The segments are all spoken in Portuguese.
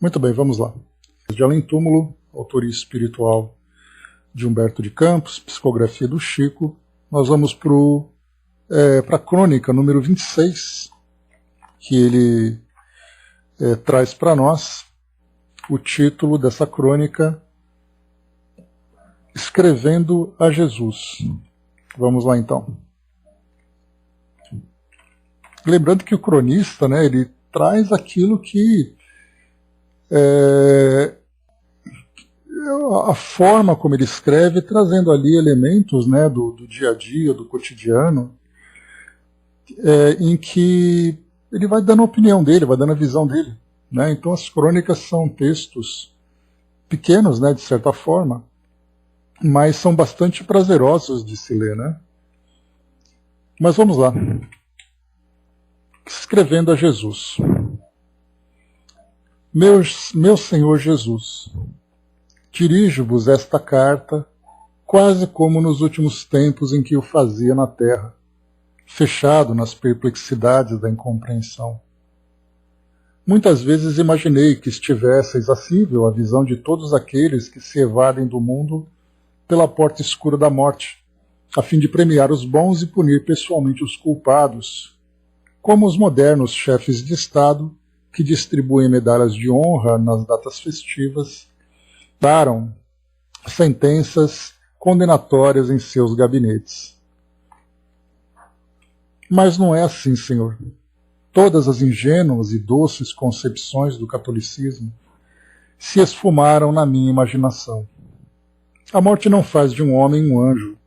Muito bem, vamos lá. De Além Túmulo, autoria espiritual de Humberto de Campos, psicografia do Chico. Nós vamos para a crônica número 26, que ele traz para nós o título dessa crônica, Escrevendo a Jesus. Vamos lá então. Lembrando que o cronista, né, ele traz aquilo que a forma como ele escreve, trazendo ali elementos, né, do dia a dia, do cotidiano, em que ele vai dando a opinião dele, vai dando a visão dele, né? Então as crônicas são textos pequenos, né, de certa forma, mas são bastante prazerosos de se ler, né? Mas vamos lá. Escrevendo a Jesus. Meu Senhor Jesus, dirijo-vos esta carta quase como nos últimos tempos em que o fazia na terra, fechado nas perplexidades da incompreensão. Muitas vezes imaginei que estivesse acessível à visão de todos aqueles que se evadem do mundo pela porta escura da morte, a fim de premiar os bons e punir pessoalmente os culpados, como os modernos chefes de Estado que distribuem medalhas de honra nas datas festivas, daram sentenças condenatórias em seus gabinetes. Mas não é assim, Senhor. Todas as ingênuas e doces concepções do catolicismo se esfumaram na minha imaginação. A morte não faz de um homem um anjo.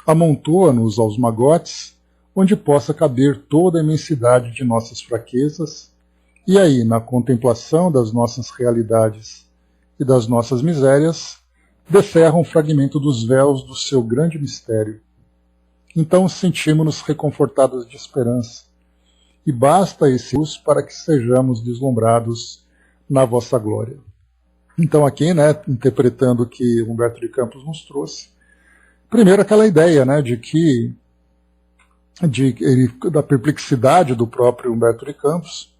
Amontoa-nos aos magotes, onde possa caber toda a imensidade de nossas fraquezas, e aí, na contemplação das nossas realidades e das nossas misérias, descerra um fragmento dos véus do seu grande mistério. Então sentimos-nos reconfortados de esperança, e basta esse luz para que sejamos deslumbrados na vossa glória. Então aqui, né, interpretando o que Humberto de Campos nos trouxe, primeiro aquela ideia, né, da perplexidade do próprio Humberto de Campos,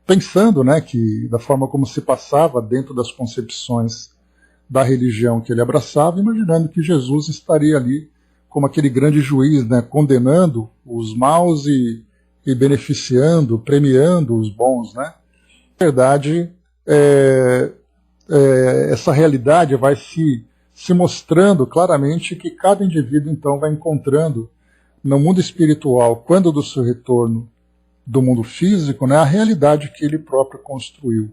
pensando, né, que da forma como se passava dentro das concepções da religião que ele abraçava, imaginando que Jesus estaria ali como aquele grande juiz, né, condenando os maus e beneficiando, premiando os bons, né? Na verdade, essa realidade vai se mostrando claramente que cada indivíduo então vai encontrando no mundo espiritual, quando do seu retorno do mundo físico, né, a realidade que ele próprio construiu.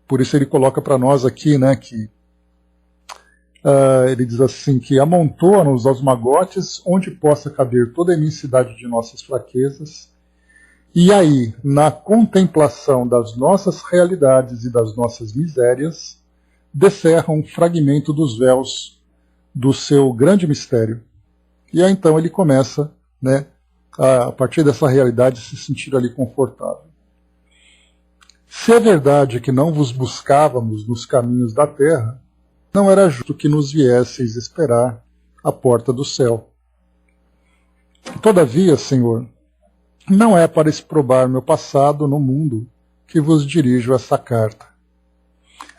Por isso ele coloca para nós aqui, né, que ele diz assim, que amontoa-nos aos magotes onde possa caber toda a imensidade de nossas fraquezas, e aí, na contemplação das nossas realidades e das nossas misérias, descerra um fragmento dos véus do seu grande mistério. E aí então ele começa, né, a partir dessa realidade, se sentir ali confortável. Se é verdade que não vos buscávamos nos caminhos da terra, não era justo que nos viesseis esperar à porta do céu. Todavia, Senhor, não é para exprobar meu passado no mundo que vos dirijo essa carta.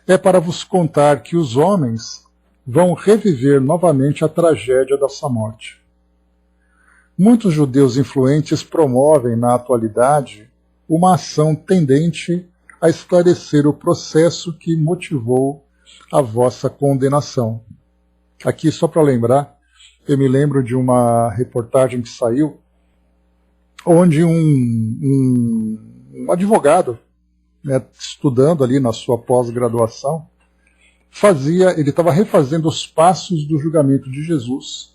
É para vos contar que os homens vão reviver novamente a tragédia da sua morte. Muitos judeus influentes promovem na atualidade uma ação tendente a esclarecer o processo que motivou a vossa condenação. Aqui, só para lembrar, eu me lembro de uma reportagem que saiu, onde um advogado, né, estudando ali na sua pós-graduação, ele estava refazendo os passos do julgamento de Jesus,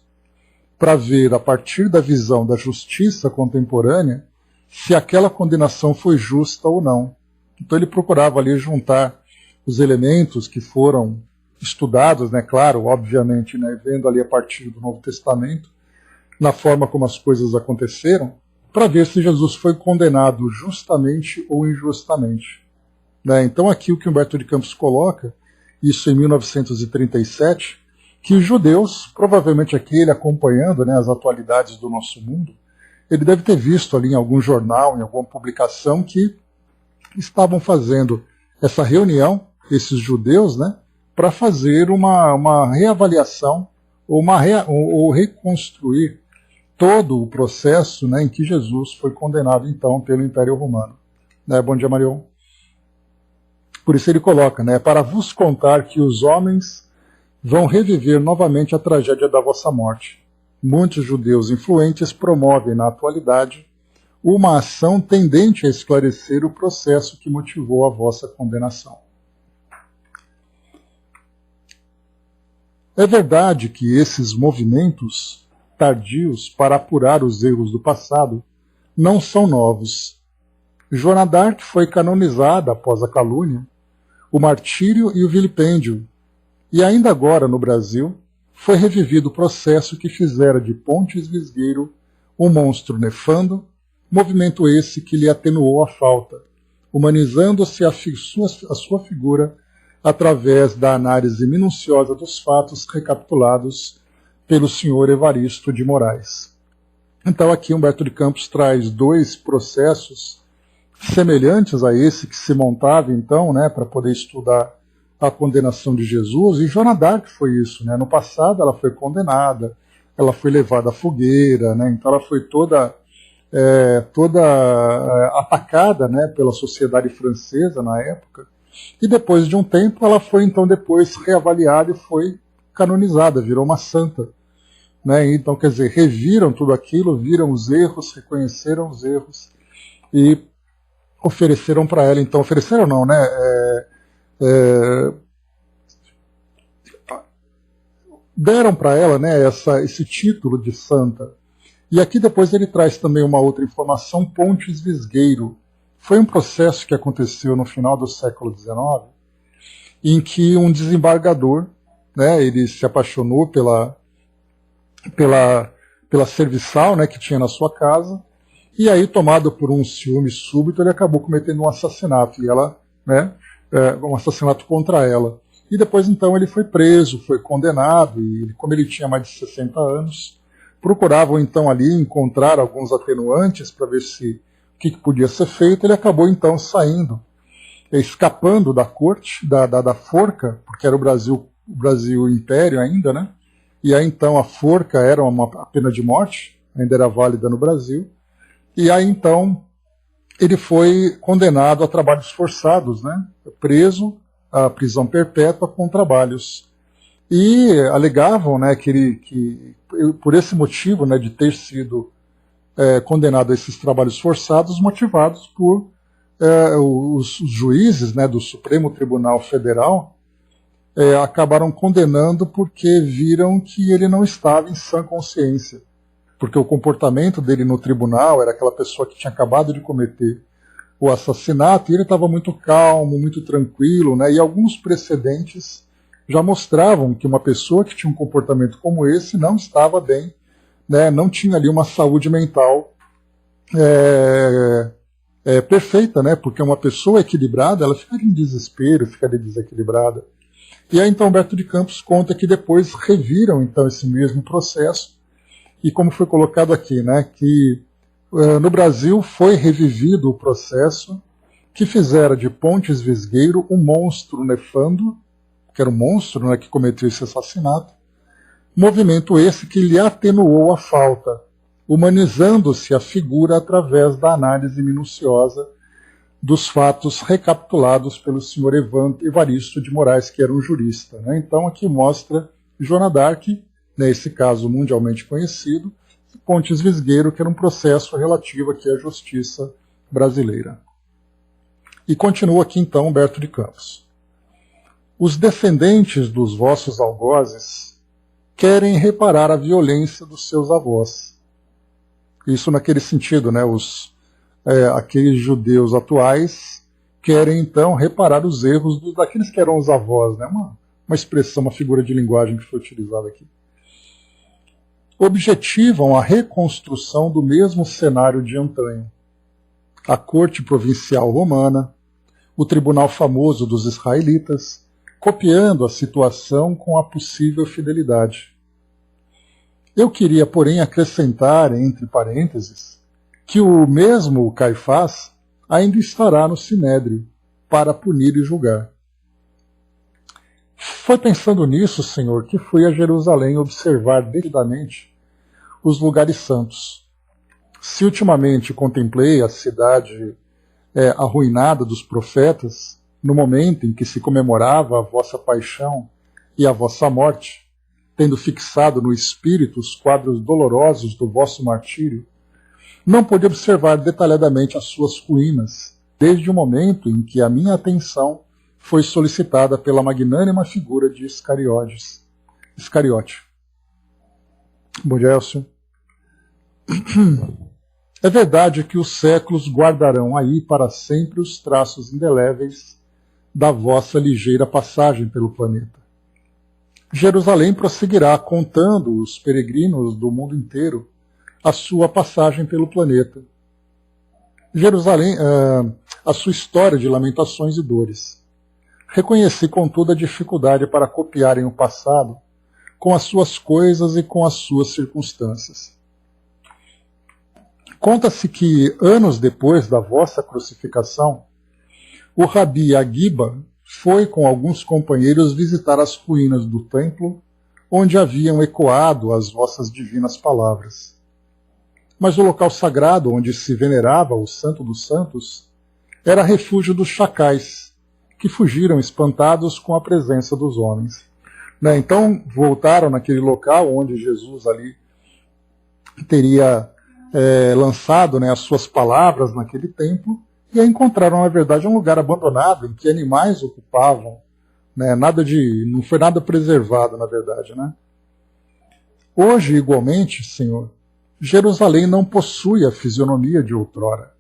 para ver, a partir da visão da justiça contemporânea, se aquela condenação foi justa ou não. Então ele procurava ali juntar os elementos que foram estudados, né, claro, obviamente, né, vendo ali a partir do Novo Testamento, na forma como as coisas aconteceram, para ver se Jesus foi condenado justamente ou injustamente. Né? Então aqui o que Humberto de Campos coloca, isso em 1937, que os judeus, provavelmente aqui ele acompanhando, né, as atualidades do nosso mundo, ele deve ter visto ali em algum jornal, em alguma publicação, que estavam fazendo essa reunião, esses judeus, né, para fazer uma reavaliação ou reconstruir todo o processo, né, em que Jesus foi condenado então pelo Império Romano. Né? Bom dia, Marion. Por isso ele coloca, né, para vos contar que os homens vão reviver novamente a tragédia da vossa morte. Muitos judeus influentes promovem na atualidade uma ação tendente a esclarecer o processo que motivou a vossa condenação. É verdade que esses movimentos tardios para apurar os erros do passado não são novos. Joana d'Arc foi canonizada após a calúnia, o martírio e o vilipêndio, e ainda agora no Brasil foi revivido o processo que fizera de Pontes Visgueiro um monstro nefando, movimento esse que lhe atenuou a falta, humanizando-se a sua figura através da análise minuciosa dos fatos recapitulados pelo senhor Evaristo de Moraes. Então aqui Humberto de Campos traz dois processos semelhantes a esse que se montava então, né, para poder estudar a condenação de Jesus, e Joana d'Arc foi isso, né? No passado ela foi condenada, ela foi levada à fogueira, né? Então ela foi toda atacada, né, pela sociedade francesa na época, e depois de um tempo ela foi então depois reavaliada e foi canonizada, virou uma santa. Né? Então, quer dizer, reviram tudo aquilo, viram os erros, reconheceram os erros e ofereceram para ela, então, ofereceram não, né? Deram para ela, né, esse título de santa. E aqui depois ele traz também uma outra informação, Pontes Visgueiro. Foi um processo que aconteceu no final do século XIX, em que um desembargador, né, ele se apaixonou pela serviçal, né, que tinha na sua casa, e aí, tomado por um ciúme súbito, ele acabou cometendo um assassinato, e ela, né, um assassinato contra ela. E depois, então, ele foi preso, foi condenado, e como ele tinha mais de 60 anos, procuravam, então, ali encontrar alguns atenuantes para ver o que podia ser feito. Ele acabou, então, saindo, escapando da corte, da forca, porque era o Brasil Império ainda, né? E aí, então, a forca era a pena de morte, ainda era válida no Brasil. E aí, então, ele foi condenado a trabalhos forçados, né? Preso à prisão perpétua com trabalhos. E alegavam, né, que por esse motivo, né, de ter sido condenado a esses trabalhos forçados, motivados por os juízes, né, do Supremo Tribunal Federal, acabaram condenando porque viram que ele não estava em sã consciência. Porque o comportamento dele no tribunal era aquela pessoa que tinha acabado de cometer o assassinato, e ele estava muito calmo, muito tranquilo, né? E alguns precedentes já mostravam que uma pessoa que tinha um comportamento como esse não estava bem, né? Não tinha ali uma saúde mental perfeita, né? Porque uma pessoa equilibrada, ela ficaria em desespero, ficaria desequilibrada. E aí então Humberto de Campos conta que depois reviram então esse mesmo processo, e como foi colocado aqui, né, que no Brasil foi revivido o processo que fizera de Pontes Visgueiro um monstro nefando, que era um monstro, né, que cometeu esse assassinato, movimento esse que lhe atenuou a falta, humanizando-se a figura através da análise minuciosa dos fatos recapitulados pelo senhor Evaristo de Moraes, que era um jurista. Né? Então aqui mostra Joana d'Arc, nesse caso mundialmente conhecido, Pontes Visgueiro, que era um processo relativo aqui à justiça brasileira. E continua aqui então Humberto de Campos. Os descendentes dos vossos algozes querem reparar a violência dos seus avós. Isso naquele sentido, né? Aqueles judeus atuais querem então reparar os erros daqueles que eram os avós, né? Uma expressão, uma figura de linguagem que foi utilizada aqui. Objetivam a reconstrução do mesmo cenário de antanho. A corte provincial romana, o tribunal famoso dos israelitas, copiando a situação com a possível fidelidade. Eu queria, porém, acrescentar, entre parênteses, que o mesmo Caifás ainda estará no Sinédrio, para punir e julgar. Foi pensando nisso, Senhor, que fui a Jerusalém observar devidamente os lugares santos. Se ultimamente contemplei a cidade arruinada dos profetas, no momento em que se comemorava a vossa paixão e a vossa morte, tendo fixado no espírito os quadros dolorosos do vosso martírio, não pude observar detalhadamente as suas ruínas, desde o momento em que a minha atenção foi solicitada pela magnânima figura de Iscariote. Bom dia, Elcio. É verdade que os séculos guardarão aí para sempre os traços indeléveis da vossa ligeira passagem pelo planeta. Jerusalém prosseguirá contando os peregrinos do mundo inteiro a sua passagem pelo planeta. Jerusalém, a sua história de lamentações e dores. Reconheci, contudo, a dificuldade para copiarem o passado com as suas coisas e com as suas circunstâncias. Conta-se que, anos depois da vossa crucificação, o Rabi Aguiba foi com alguns companheiros visitar as ruínas do templo, onde haviam ecoado as vossas divinas palavras. Mas o local sagrado onde se venerava o Santo dos Santos era refúgio dos chacais, que fugiram espantados com a presença dos homens. Então voltaram naquele local onde Jesus ali teria lançado as suas palavras naquele templo, e aí encontraram, na verdade, um lugar abandonado em que animais ocupavam. Não foi nada preservado, na verdade. Hoje, igualmente, Senhor, Jerusalém não possui a fisionomia de outrora.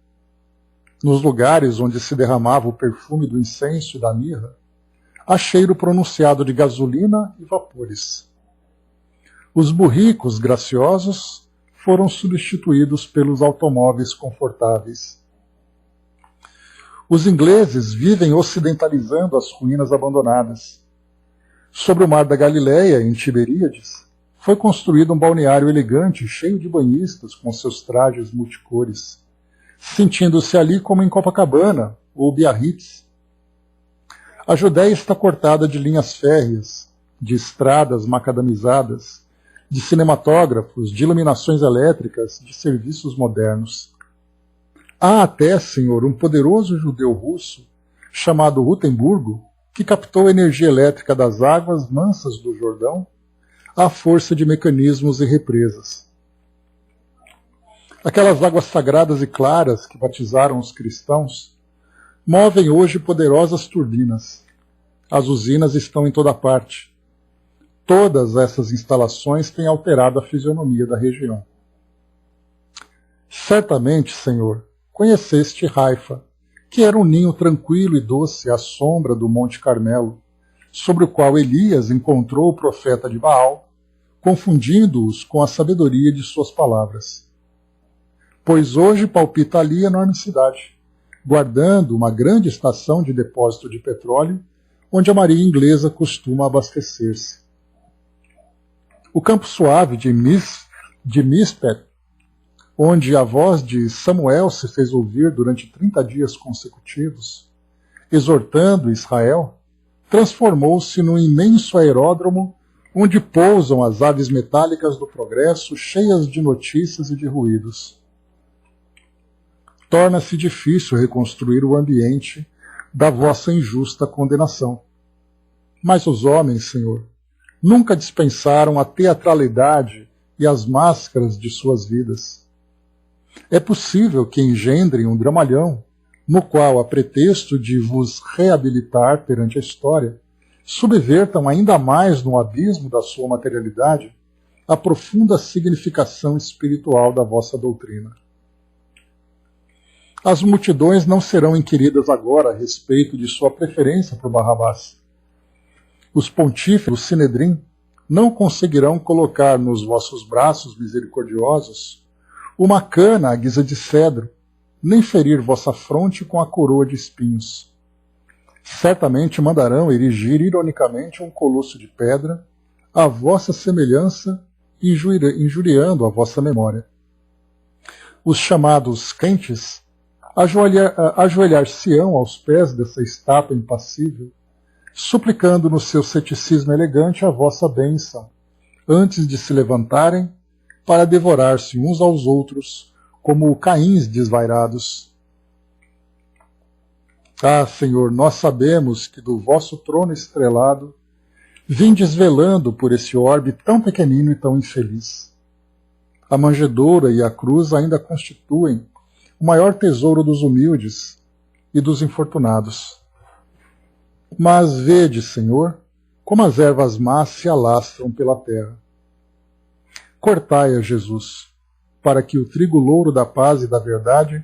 Nos lugares onde se derramava o perfume do incenso e da mirra, há cheiro pronunciado de gasolina e vapores. Os burricos graciosos foram substituídos pelos automóveis confortáveis. Os ingleses vivem ocidentalizando as ruínas abandonadas. Sobre o mar da Galileia, em Tiberíades, foi construído um balneário elegante, cheio de banhistas com seus trajes multicores, sentindo-se ali como em Copacabana ou Biarritz. A Judéia está cortada de linhas férreas, de estradas macadamizadas, de cinematógrafos, de iluminações elétricas, de serviços modernos. Há até, Senhor, um poderoso judeu russo, chamado Rutemburgo, que captou a energia elétrica das águas mansas do Jordão à força de mecanismos e represas. Aquelas águas sagradas e claras que batizaram os cristãos movem hoje poderosas turbinas. As usinas estão em toda parte. Todas essas instalações têm alterado a fisionomia da região. Certamente, Senhor, conheceste Haifa, que era um ninho tranquilo e doce à sombra do Monte Carmelo, sobre o qual Elias encontrou o profeta de Baal, confundindo-os com a sabedoria de suas palavras. Pois hoje palpita ali a enorme cidade, guardando uma grande estação de depósito de petróleo, onde a marinha inglesa costuma abastecer-se. O campo suave de Mispet, onde a voz de Samuel se fez ouvir durante 30 dias consecutivos, exortando Israel, transformou-se num imenso aeródromo onde pousam as aves metálicas do progresso, cheias de notícias e de ruídos. Torna-se difícil reconstruir o ambiente da vossa injusta condenação. Mas os homens, Senhor, nunca dispensaram a teatralidade e as máscaras de suas vidas. É possível que engendrem um dramalhão, no qual, a pretexto de vos reabilitar perante a história, subvertam ainda mais no abismo da sua materialidade a profunda significação espiritual da vossa doutrina. As multidões não serão inquiridas agora a respeito de sua preferência por Barrabás. Os pontífices do Sinedrim não conseguirão colocar nos vossos braços misericordiosos uma cana à guisa de cedro, nem ferir vossa fronte com a coroa de espinhos. Certamente mandarão erigir ironicamente um colosso de pedra, à vossa semelhança, injuriando a vossa memória. Os chamados crentes ajoelhar-se-ão aos pés dessa estátua impassível, suplicando no seu ceticismo elegante a vossa bênção, antes de se levantarem para devorar-se uns aos outros, como caíns desvairados. Ah, Senhor, nós sabemos que do vosso trono estrelado vindes velando por esse orbe tão pequenino e tão infeliz. A manjedoura e a cruz ainda constituem o maior tesouro dos humildes e dos infortunados. Mas vede, Senhor, como as ervas más se alastram pela terra. Cortai-a, Jesus, para que o trigo louro da paz e da verdade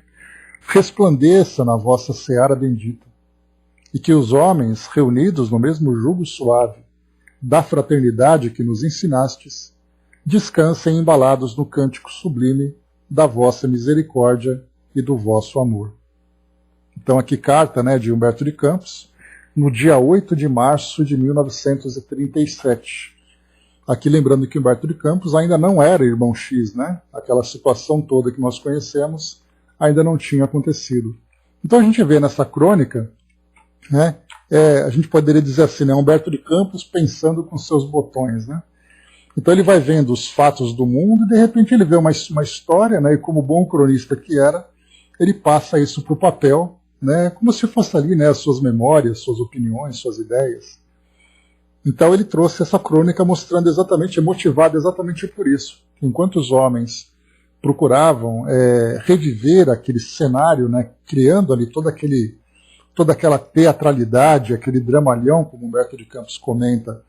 resplandeça na vossa seara bendita, e que os homens, reunidos no mesmo jugo suave da fraternidade que nos ensinastes, descansem embalados no cântico sublime da vossa misericórdia e do vosso amor. Então aqui carta, né, de Humberto de Campos, no dia 8 de março de 1937. Aqui lembrando que Humberto de Campos ainda não era irmão X, né? Aquela situação toda que nós conhecemos ainda não tinha acontecido. Então a gente vê nessa crônica, né, a gente poderia dizer assim, né, Humberto de Campos pensando com seus botões, né? Então ele vai vendo os fatos do mundo e de repente ele vê uma história, né, e como bom cronista que era, ele passa isso para o papel, né, como se fosse ali, né, as suas memórias, suas opiniões, suas ideias. Então ele trouxe essa crônica mostrando exatamente, motivado exatamente por isso. Enquanto os homens procuravam reviver aquele cenário, né, criando ali toda aquela teatralidade, aquele dramalhão, como Humberto de Campos comenta,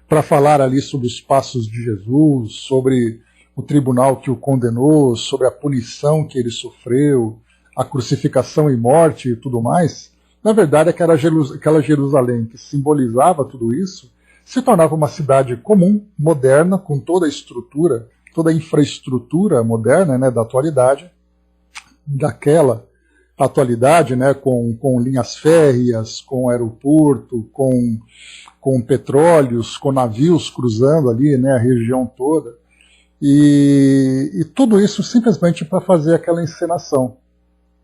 para falar ali sobre os passos de Jesus, sobre o tribunal que o condenou, sobre a punição que ele sofreu, a crucificação e morte e tudo mais. Na verdade, aquela Jerusalém que simbolizava tudo isso se tornava uma cidade comum, moderna, com toda a estrutura, toda a infraestrutura moderna, né, da atualidade, daquela atualidade, né, com linhas férreas, com aeroporto, com petróleos, com navios cruzando ali, né, a região toda, e tudo isso simplesmente para fazer aquela encenação.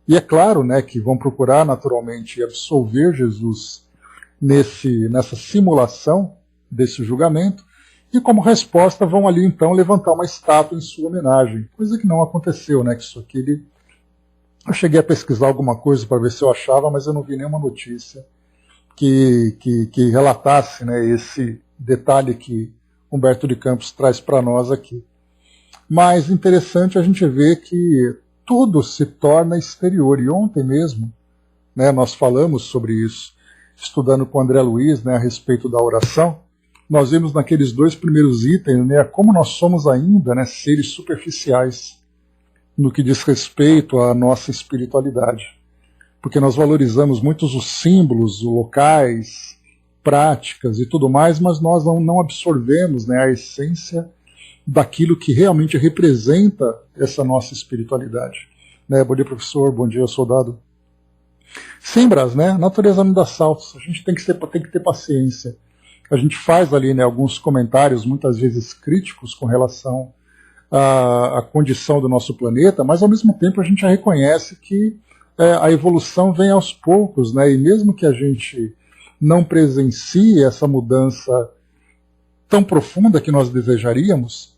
E é claro, né, que vão procurar naturalmente absolver Jesus nessa simulação desse julgamento, e como resposta vão ali então levantar uma estátua em sua homenagem, coisa que não aconteceu, né, que isso aqui eu cheguei a pesquisar alguma coisa para ver se eu achava, mas eu não vi nenhuma notícia que relatasse, né, esse detalhe que Humberto de Campos traz para nós aqui. Mas interessante a gente ver que tudo se torna exterior, e ontem mesmo, né, nós falamos sobre isso, estudando com o André Luiz, né, a respeito da oração. Nós vimos naqueles 2 primeiros itens, né, como nós somos ainda, né, seres superficiais no que diz respeito à nossa espiritualidade. Porque nós valorizamos muito os símbolos, locais, práticas e tudo mais, mas nós não absorvemos, né, a essência daquilo que realmente representa essa nossa espiritualidade. Né? Bom dia, professor. Bom dia, soldado. Sim, Brás, né? Natureza não dá saltos. A gente tem que ter paciência. A gente faz ali, né, alguns comentários, muitas vezes críticos, com relação à condição do nosso planeta, mas ao mesmo tempo a gente já reconhece que a evolução vem aos poucos, né? E mesmo que a gente não presencie essa mudança tão profunda que nós desejaríamos,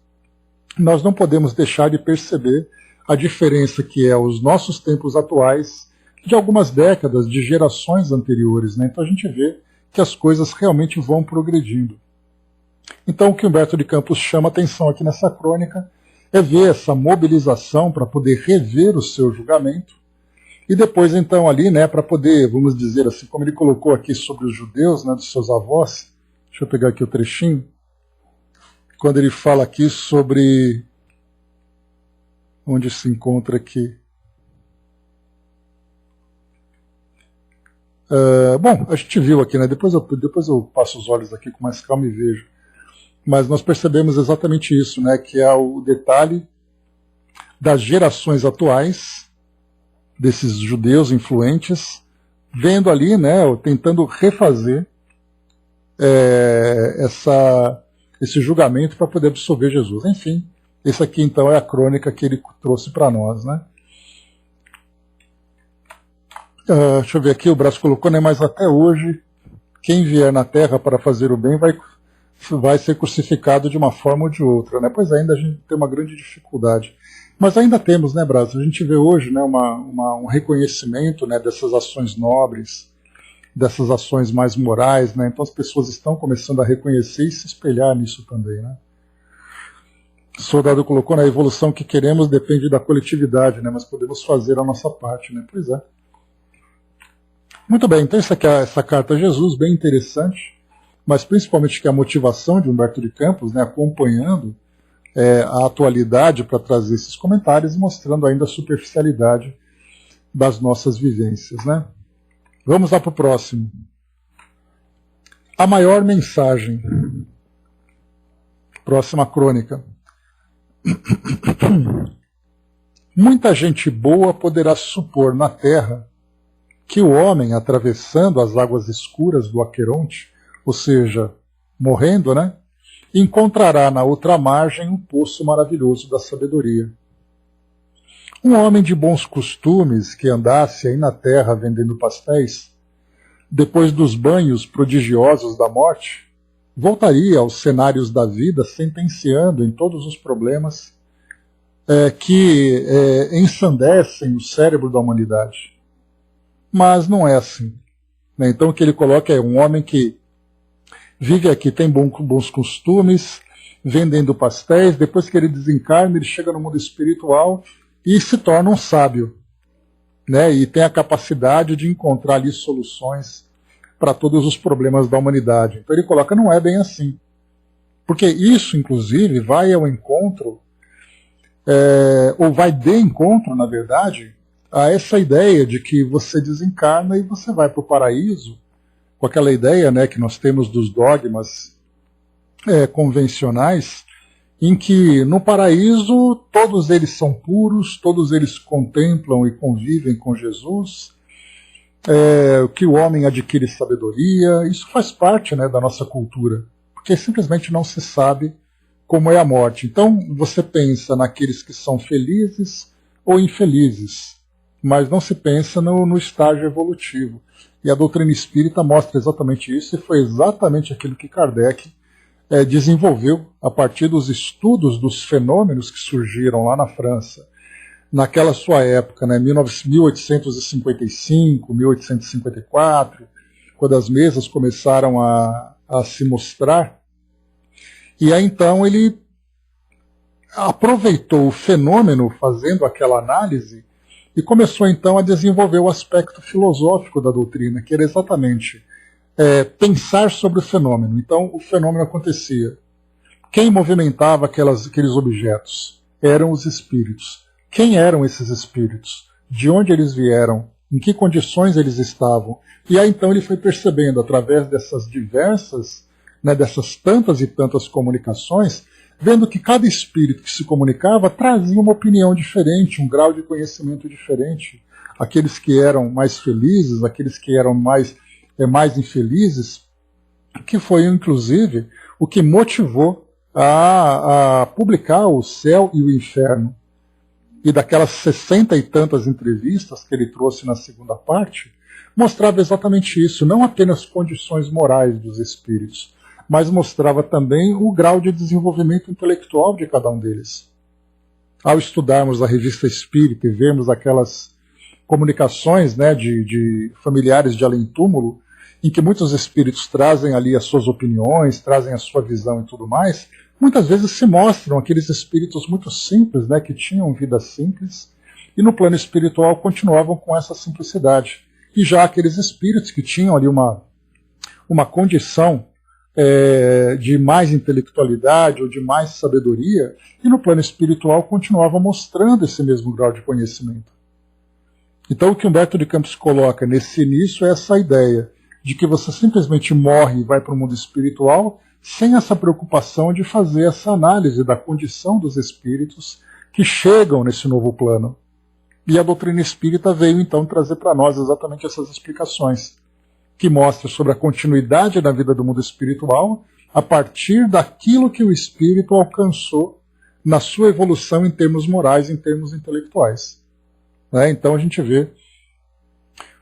nós não podemos deixar de perceber a diferença que é os nossos tempos atuais de algumas décadas, de gerações anteriores, né? Então a gente vê que as coisas realmente vão progredindo. Então o que Humberto de Campos chama atenção aqui nessa crônica é ver essa mobilização para poder rever o seu julgamento, e depois então ali, né, para poder, vamos dizer assim, como ele colocou aqui sobre os judeus, né, dos seus avós, deixa eu pegar aqui o trechinho, quando ele fala aqui sobre, onde se encontra aqui, bom, a gente viu aqui, né, depois eu passo os olhos aqui com mais calma e vejo, mas nós percebemos exatamente isso, né, que é o detalhe das gerações atuais, desses judeus influentes, vendo ali, né, tentando refazer esse julgamento para poder absolver Jesus. Enfim, esse aqui então é a crônica que ele trouxe para nós, né? Deixa eu ver aqui, o Brás colocou, né? Mas até hoje, quem vier na Terra para fazer o bem vai ser crucificado de uma forma ou de outra, né? Pois ainda a gente tem uma grande dificuldade. Mas ainda temos, né, Brás? A gente vê hoje, né, um reconhecimento, né, dessas ações nobres, dessas ações mais morais, né? Então as pessoas estão começando a reconhecer e se espelhar nisso também, né? O soldado colocou, na evolução que queremos depende da coletividade, né? Mas podemos fazer a nossa parte, né? Pois é. Muito bem, então essa carta a Jesus, bem interessante, mas principalmente que a motivação de Humberto de Campos, né, acompanhando a atualidade para trazer esses comentários e mostrando ainda a superficialidade das nossas vivências, né? Vamos lá para o próximo. A maior mensagem. Próxima crônica. Muita gente boa poderá supor na terra que o homem, atravessando as águas escuras do Aqueronte, ou seja, morrendo, né, encontrará na outra margem um poço maravilhoso da sabedoria. Um homem de bons costumes que andasse aí na terra vendendo pastéis, depois dos banhos prodigiosos da morte, voltaria aos cenários da vida sentenciando em todos os problemas que ensandecem o cérebro da humanidade. Mas não é assim, né? Então o que ele coloca é um homem que vive aqui, tem bons costumes, vendendo pastéis, depois que ele desencarna, ele chega no mundo espiritual e se torna um sábio, né? E tem a capacidade de encontrar ali soluções para todos os problemas da humanidade. Então ele coloca, não é bem assim. Porque isso, inclusive, vai ao encontro, ou vai de encontro, na verdade, a essa ideia de que você desencarna e você vai para o paraíso, com aquela ideia, né, que nós temos dos dogmas convencionais, em que no paraíso todos eles são puros, todos eles contemplam e convivem com Jesus, que o homem adquire sabedoria. Isso faz parte, né, da nossa cultura, porque simplesmente não se sabe como é a morte. Então você pensa naqueles que são felizes ou infelizes, mas não se pensa no estágio evolutivo. E a doutrina espírita mostra exatamente isso, e foi exatamente aquilo que Kardec desenvolveu a partir dos estudos dos fenômenos que surgiram lá na França, naquela sua época, né, 1855, 1854, quando as mesas começaram a se mostrar. E aí então ele aproveitou o fenômeno fazendo aquela análise e começou então a desenvolver o aspecto filosófico da doutrina, que era exatamente pensar sobre o fenômeno. Então o fenômeno acontecia. Quem movimentava aqueles objetos? Eram os espíritos. Quem eram esses espíritos? De onde eles vieram? Em que condições eles estavam? E aí então ele foi percebendo, através dessas diversas, né, dessas tantas e tantas comunicações, vendo que cada espírito que se comunicava trazia uma opinião diferente, um grau de conhecimento diferente. Aqueles que eram mais felizes, aqueles que eram mais infelizes, que foi inclusive o que motivou a publicar O Céu e o Inferno. E daquelas 60 e tantas entrevistas que ele trouxe na segunda parte, mostrava exatamente isso, não apenas condições morais dos espíritos, mas mostrava também o grau de desenvolvimento intelectual de cada um deles. Ao estudarmos a Revista Espírita e vermos aquelas comunicações, né, de familiares de além-túmulo, em que muitos espíritos trazem ali as suas opiniões, trazem a sua visão e tudo mais, muitas vezes se mostram aqueles espíritos muito simples, né, que tinham vida simples, e no plano espiritual continuavam com essa simplicidade. E já aqueles espíritos que tinham ali uma condição de mais intelectualidade ou de mais sabedoria, e no plano espiritual continuava mostrando esse mesmo grau de conhecimento. Então o que Humberto de Campos coloca nesse início é essa ideia de que você simplesmente morre e vai para o mundo espiritual sem essa preocupação de fazer essa análise da condição dos espíritos que chegam nesse novo plano. E a doutrina espírita veio então trazer para nós exatamente essas explicações, que mostra sobre a continuidade da vida do mundo espiritual a partir daquilo que o espírito alcançou na sua evolução em termos morais, em termos intelectuais. Então a gente vê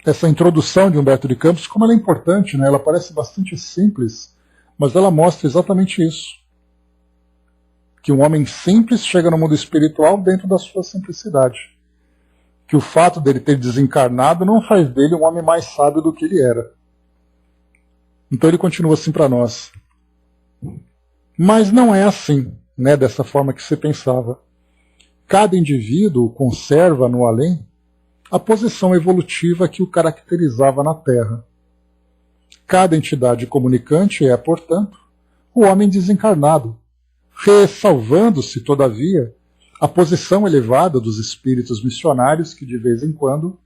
essa introdução de Humberto de Campos, como ela é importante, né? Ela parece bastante simples, mas ela mostra exatamente isso. Que um homem simples chega no mundo espiritual dentro da sua simplicidade. Que o fato dele ter desencarnado não faz dele um homem mais sábio do que ele era. Então ele continua assim para nós. Mas não é assim, né, dessa forma que você pensava. Cada indivíduo conserva no além a posição evolutiva que o caracterizava na Terra. Cada entidade comunicante é, portanto, o homem desencarnado, ressalvando-se, todavia, a posição elevada dos espíritos missionários que, de vez em quando,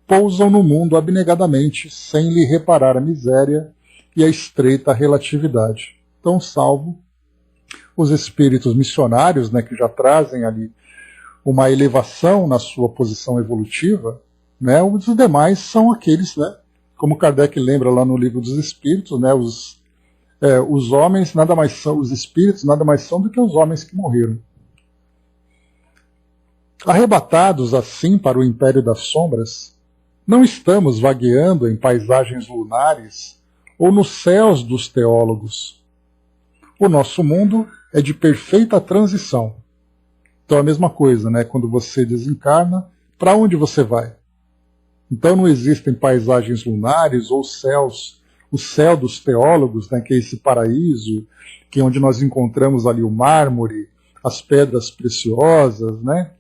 pousam no mundo abnegadamente, sem lhe reparar a miséria e a estreita relatividade. Então, salvo os espíritos missionários, né, que já trazem ali uma elevação na sua posição evolutiva, né, os demais são aqueles, né, como Kardec lembra lá no Livro dos Espíritos, né, os homens nada mais são, os espíritos nada mais são do que os homens que morreram. Arrebatados assim para o império das sombras, não estamos vagueando em paisagens lunares ou nos céus dos teólogos. O nosso mundo é de perfeita transição. Então é a mesma coisa, né? Quando você desencarna, para onde você vai? Então não existem paisagens lunares ou céus, o céu dos teólogos, né? Que é esse paraíso, que é onde nós encontramos ali o mármore, as pedras preciosas, né?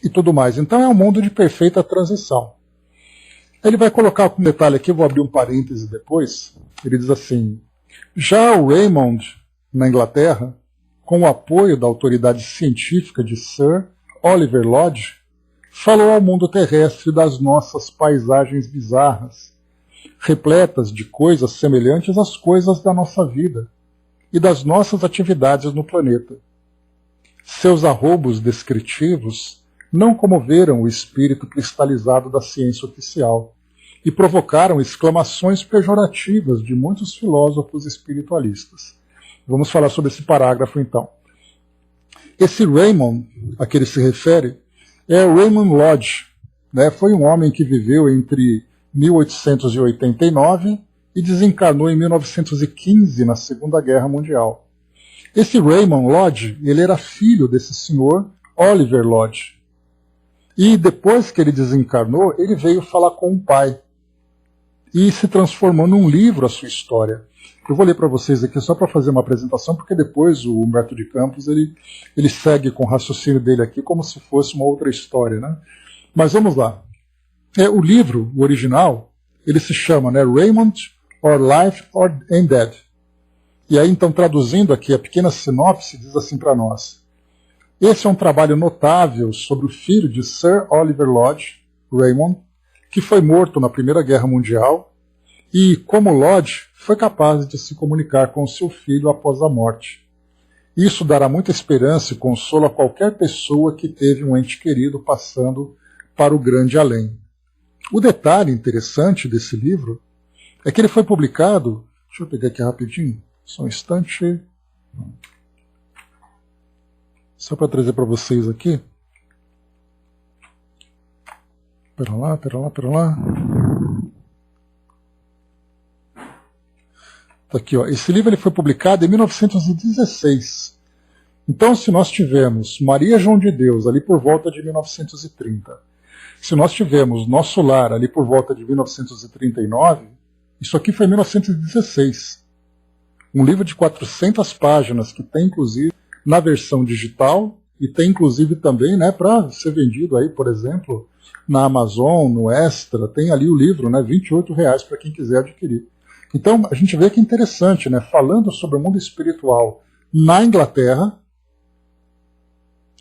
E tudo mais. Então é um mundo de perfeita transição. Ele vai colocar como detalhe aqui, eu vou abrir um parêntese depois, ele diz assim, já o Raymond, na Inglaterra, com o apoio da autoridade científica de Sir Oliver Lodge, falou ao mundo terrestre das nossas paisagens bizarras, repletas de coisas semelhantes às coisas da nossa vida e das nossas atividades no planeta. Seus arroubos descritivos não comoveram o espírito cristalizado da ciência oficial e provocaram exclamações pejorativas de muitos filósofos espiritualistas. Vamos falar sobre esse parágrafo então. Esse Raymond a que ele se refere é Raymond Lodge, né? Foi um homem que viveu entre 1889 e desencarnou em 1915 na Segunda Guerra Mundial. Esse Raymond Lodge, ele era filho desse senhor Oliver Lodge. E depois que ele desencarnou, ele veio falar com o pai. E se transformou num livro a sua história. Eu vou ler para vocês aqui só para fazer uma apresentação, porque depois o Humberto de Campos ele segue com o raciocínio dele aqui como se fosse uma outra história, né? Mas vamos lá. O livro, o original, ele se chama, né, Raymond or Life and Death. E aí então traduzindo aqui a pequena sinopse diz assim para nós. Esse é um trabalho notável sobre o filho de Sir Oliver Lodge, Raymond, que foi morto na Primeira Guerra Mundial e, como Lodge, foi capaz de se comunicar com seu filho após a morte. Isso dará muita esperança e consolo a qualquer pessoa que teve um ente querido passando para o grande além. O detalhe interessante desse livro é que ele foi publicado... Deixa eu pegar aqui rapidinho, só um instante... Só para trazer para vocês aqui. Pera lá. Tá aqui, ó. Esse livro ele foi publicado em 1916. Então, se nós tivemos Maria João de Deus ali por volta de 1930, se nós tivemos Nosso Lar ali por volta de 1939, isso aqui foi 1916. Um livro de 400 páginas que tem, inclusive, na versão digital e tem inclusive também, né, para ser vendido aí, por exemplo, na Amazon, no Extra, tem ali o livro, né, R$28 para quem quiser adquirir. Então a gente vê que é interessante, né, falando sobre o mundo espiritual na Inglaterra,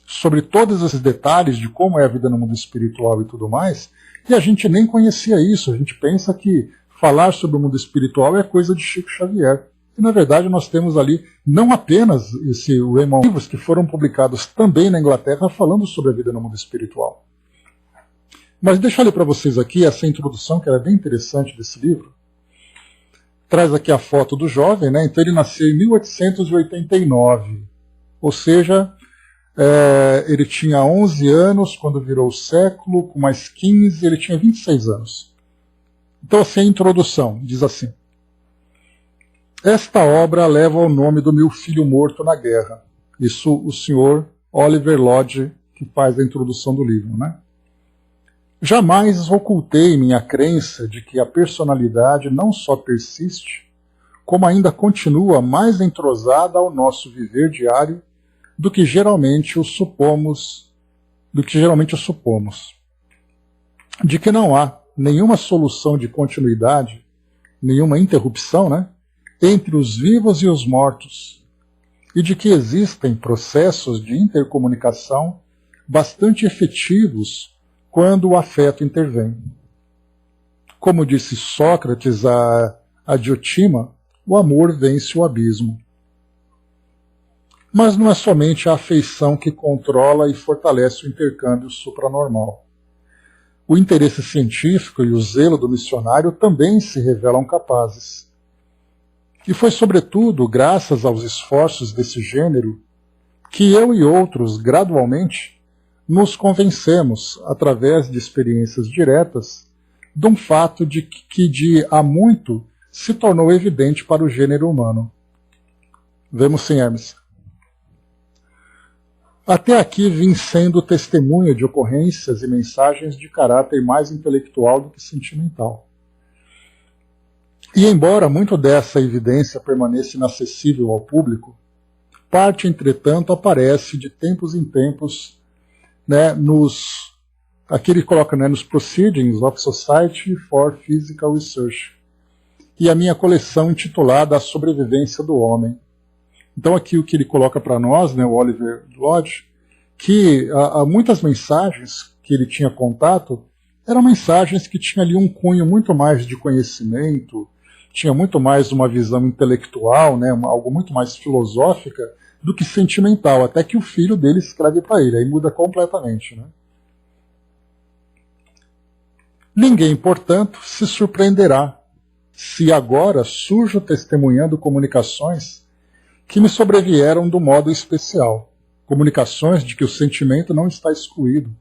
sobre todos esses detalhes de como é a vida no mundo espiritual e tudo mais, e a gente nem conhecia isso, a gente pensa que falar sobre o mundo espiritual é coisa de Chico Xavier. E, na verdade, nós temos ali não apenas esse Raymond, livros que foram publicados também na Inglaterra falando sobre a vida no mundo espiritual. Mas deixa eu ler para vocês aqui essa introdução, que era bem interessante desse livro. Traz aqui a foto do jovem, né? Então ele nasceu em 1889, ou seja, ele tinha 11 anos quando virou o século, com mais 15 ele tinha 26 anos. Então, assim, a introdução diz assim: esta obra leva o nome do meu filho morto na guerra. Isso o senhor Oliver Lodge, que faz a introdução do livro, né? Jamais ocultei minha crença de que a personalidade não só persiste, como ainda continua mais entrosada ao nosso viver diário do que geralmente o supomos, de que não há nenhuma solução de continuidade, nenhuma interrupção, né, entre os vivos e os mortos, e de que existem processos de intercomunicação bastante efetivos quando o afeto intervém. Como disse Sócrates a Diotima, o amor vence o abismo. Mas não é somente a afeição que controla e fortalece o intercâmbio supranormal. O interesse científico e o zelo do missionário também se revelam capazes. E foi sobretudo graças aos esforços desse gênero que eu e outros, gradualmente, nos convencemos, através de experiências diretas, de um fato que de há muito se tornou evidente para o gênero humano. Vemos sim, Hermes. Até aqui vim sendo testemunha de ocorrências e mensagens de caráter mais intelectual do que sentimental. E embora muito dessa evidência permaneça inacessível ao público, parte, entretanto, aparece de tempos em tempos, né, aqui ele coloca, né, nos Proceedings of Society for Physical Research, e a minha coleção intitulada A Sobrevivência do Homem. Então aqui o que ele coloca para nós, né, o Oliver Lodge, que há muitas mensagens que ele tinha contato eram mensagens que tinham ali um cunho muito mais de conhecimento, tinha muito mais uma visão intelectual, né, algo muito mais filosófica do que sentimental, até que o filho dele escreve para ele, aí muda completamente, né? Ninguém, portanto, se surpreenderá se agora surjo testemunhando comunicações que me sobrevieram do modo especial, comunicações de que o sentimento não está excluído,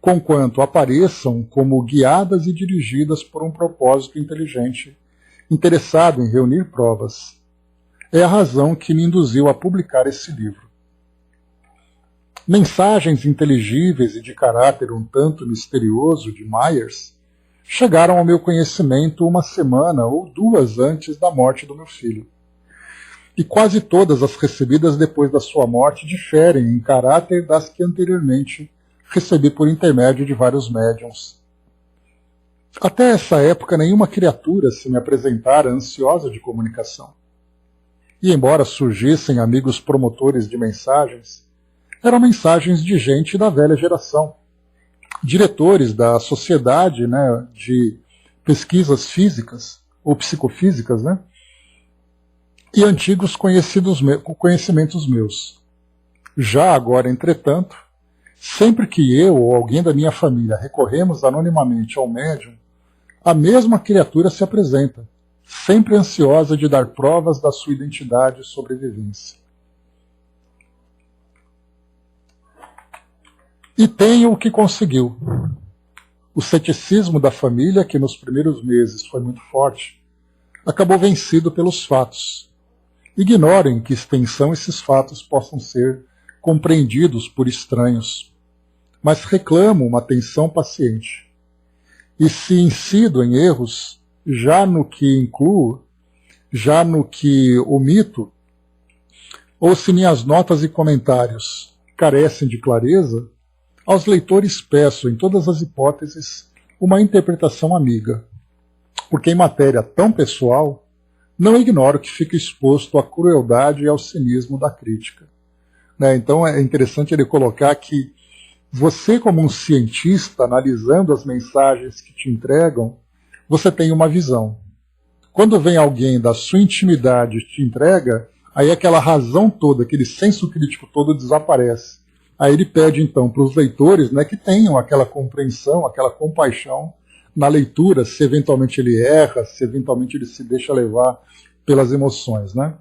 conquanto apareçam como guiadas e dirigidas por um propósito inteligente, interessado em reunir provas. É a razão que me induziu a publicar esse livro. Mensagens inteligíveis e de caráter um tanto misterioso de Myers chegaram ao meu conhecimento uma semana ou duas antes da morte do meu filho. E quase todas as recebidas depois da sua morte diferem em caráter das que anteriormente recebi por intermédio de vários médiuns. Até essa época, nenhuma criatura se me apresentara ansiosa de comunicação. E embora surgissem amigos promotores de mensagens, eram mensagens de gente da velha geração, diretores da sociedade, né, de pesquisas físicas ou psicofísicas, né, e antigos conhecimentos meus. Já agora, entretanto, sempre que eu ou alguém da minha família recorremos anonimamente ao médium, a mesma criatura se apresenta, sempre ansiosa de dar provas da sua identidade e sobrevivência. E tenho o que conseguiu. O ceticismo da família, que nos primeiros meses foi muito forte, acabou vencido pelos fatos. Ignorem que extensão esses fatos possam ser compreendidos por estranhos, mas reclamo uma atenção paciente. E se incido em erros, já no que incluo, já no que omito, ou se minhas notas e comentários carecem de clareza, aos leitores peço, em todas as hipóteses, uma interpretação amiga, porque em matéria tão pessoal, não ignoro que fica exposto à crueldade e ao cinismo da crítica. Né? Então é interessante ele colocar que você, como um cientista, analisando as mensagens que te entregam, você tem uma visão. Quando vem alguém da sua intimidade e te entrega, aí aquela razão toda, aquele senso crítico todo desaparece. Aí ele pede então para os leitores, né, que tenham aquela compreensão, aquela compaixão na leitura, se eventualmente ele erra, se eventualmente ele se deixa levar pelas emoções, né?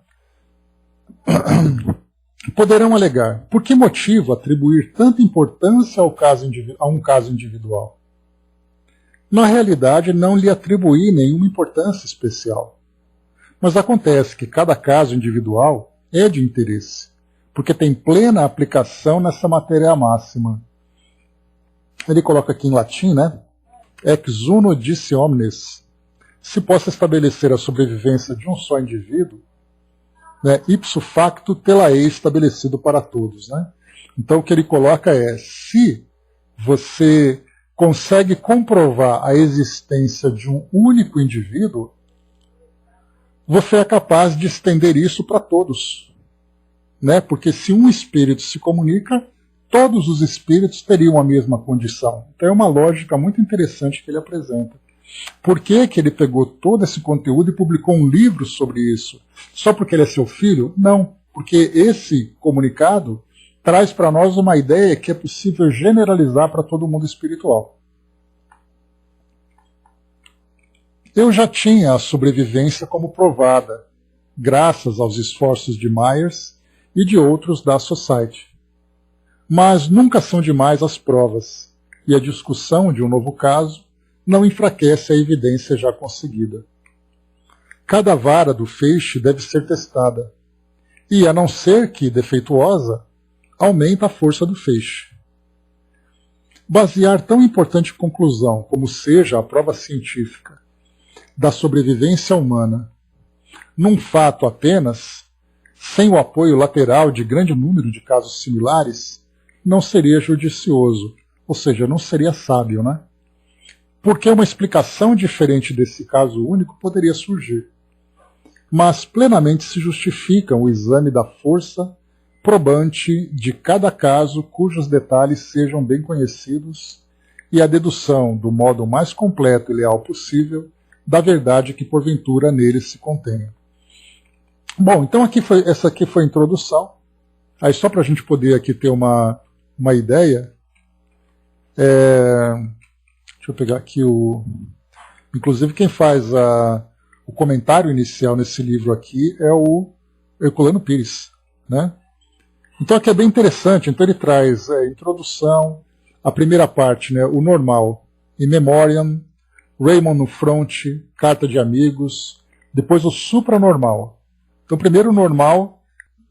Poderão alegar, por que motivo atribuir tanta importância a um caso individual? Na realidade, não lhe atribuí nenhuma importância especial. Mas acontece que cada caso individual é de interesse, porque tem plena aplicação nessa matéria máxima. Ele coloca aqui em latim, né? Ex uno disse omnes. Se possa estabelecer a sobrevivência de um só indivíduo, né, ipso facto tê-la-ei estabelecido para todos. Né? Então o que ele coloca é, se você consegue comprovar a existência de um único indivíduo, você é capaz de estender isso para todos. Né? Porque se um espírito se comunica, todos os espíritos teriam a mesma condição. Então é uma lógica muito interessante que ele apresenta. Por que que ele pegou todo esse conteúdo e publicou um livro sobre isso? Só porque ele é seu filho? Não, porque esse comunicado traz para nós uma ideia que é possível generalizar para todo mundo espiritual. Eu já tinha a sobrevivência como provada, graças aos esforços de Myers e de outros da Society. Mas nunca são demais as provas, e a discussão de um novo caso não enfraquece a evidência já conseguida. Cada vara do feixe deve ser testada, e, a não ser que defeituosa, aumenta a força do feixe. Basear tão importante conclusão como seja a prova científica da sobrevivência humana num fato apenas, sem o apoio lateral de grande número de casos similares, não seria judicioso, ou seja, não seria sábio, né? Porque uma explicação diferente desse caso único poderia surgir. Mas plenamente se justificam o exame da força probante de cada caso cujos detalhes sejam bem conhecidos e a dedução, do modo mais completo e leal possível, da verdade que porventura nele se contenha. Bom, então essa aqui foi a introdução. Aí só para a gente poder aqui ter uma ideia, deixa eu pegar aqui inclusive quem faz o comentário inicial nesse livro aqui é o Herculano Pires, né? Então aqui é bem interessante. Então ele traz a introdução, a primeira parte, né, o normal, In Memoriam, Raymond no Fronte, Carta de Amigos, depois o supranormal. Então primeiro o normal,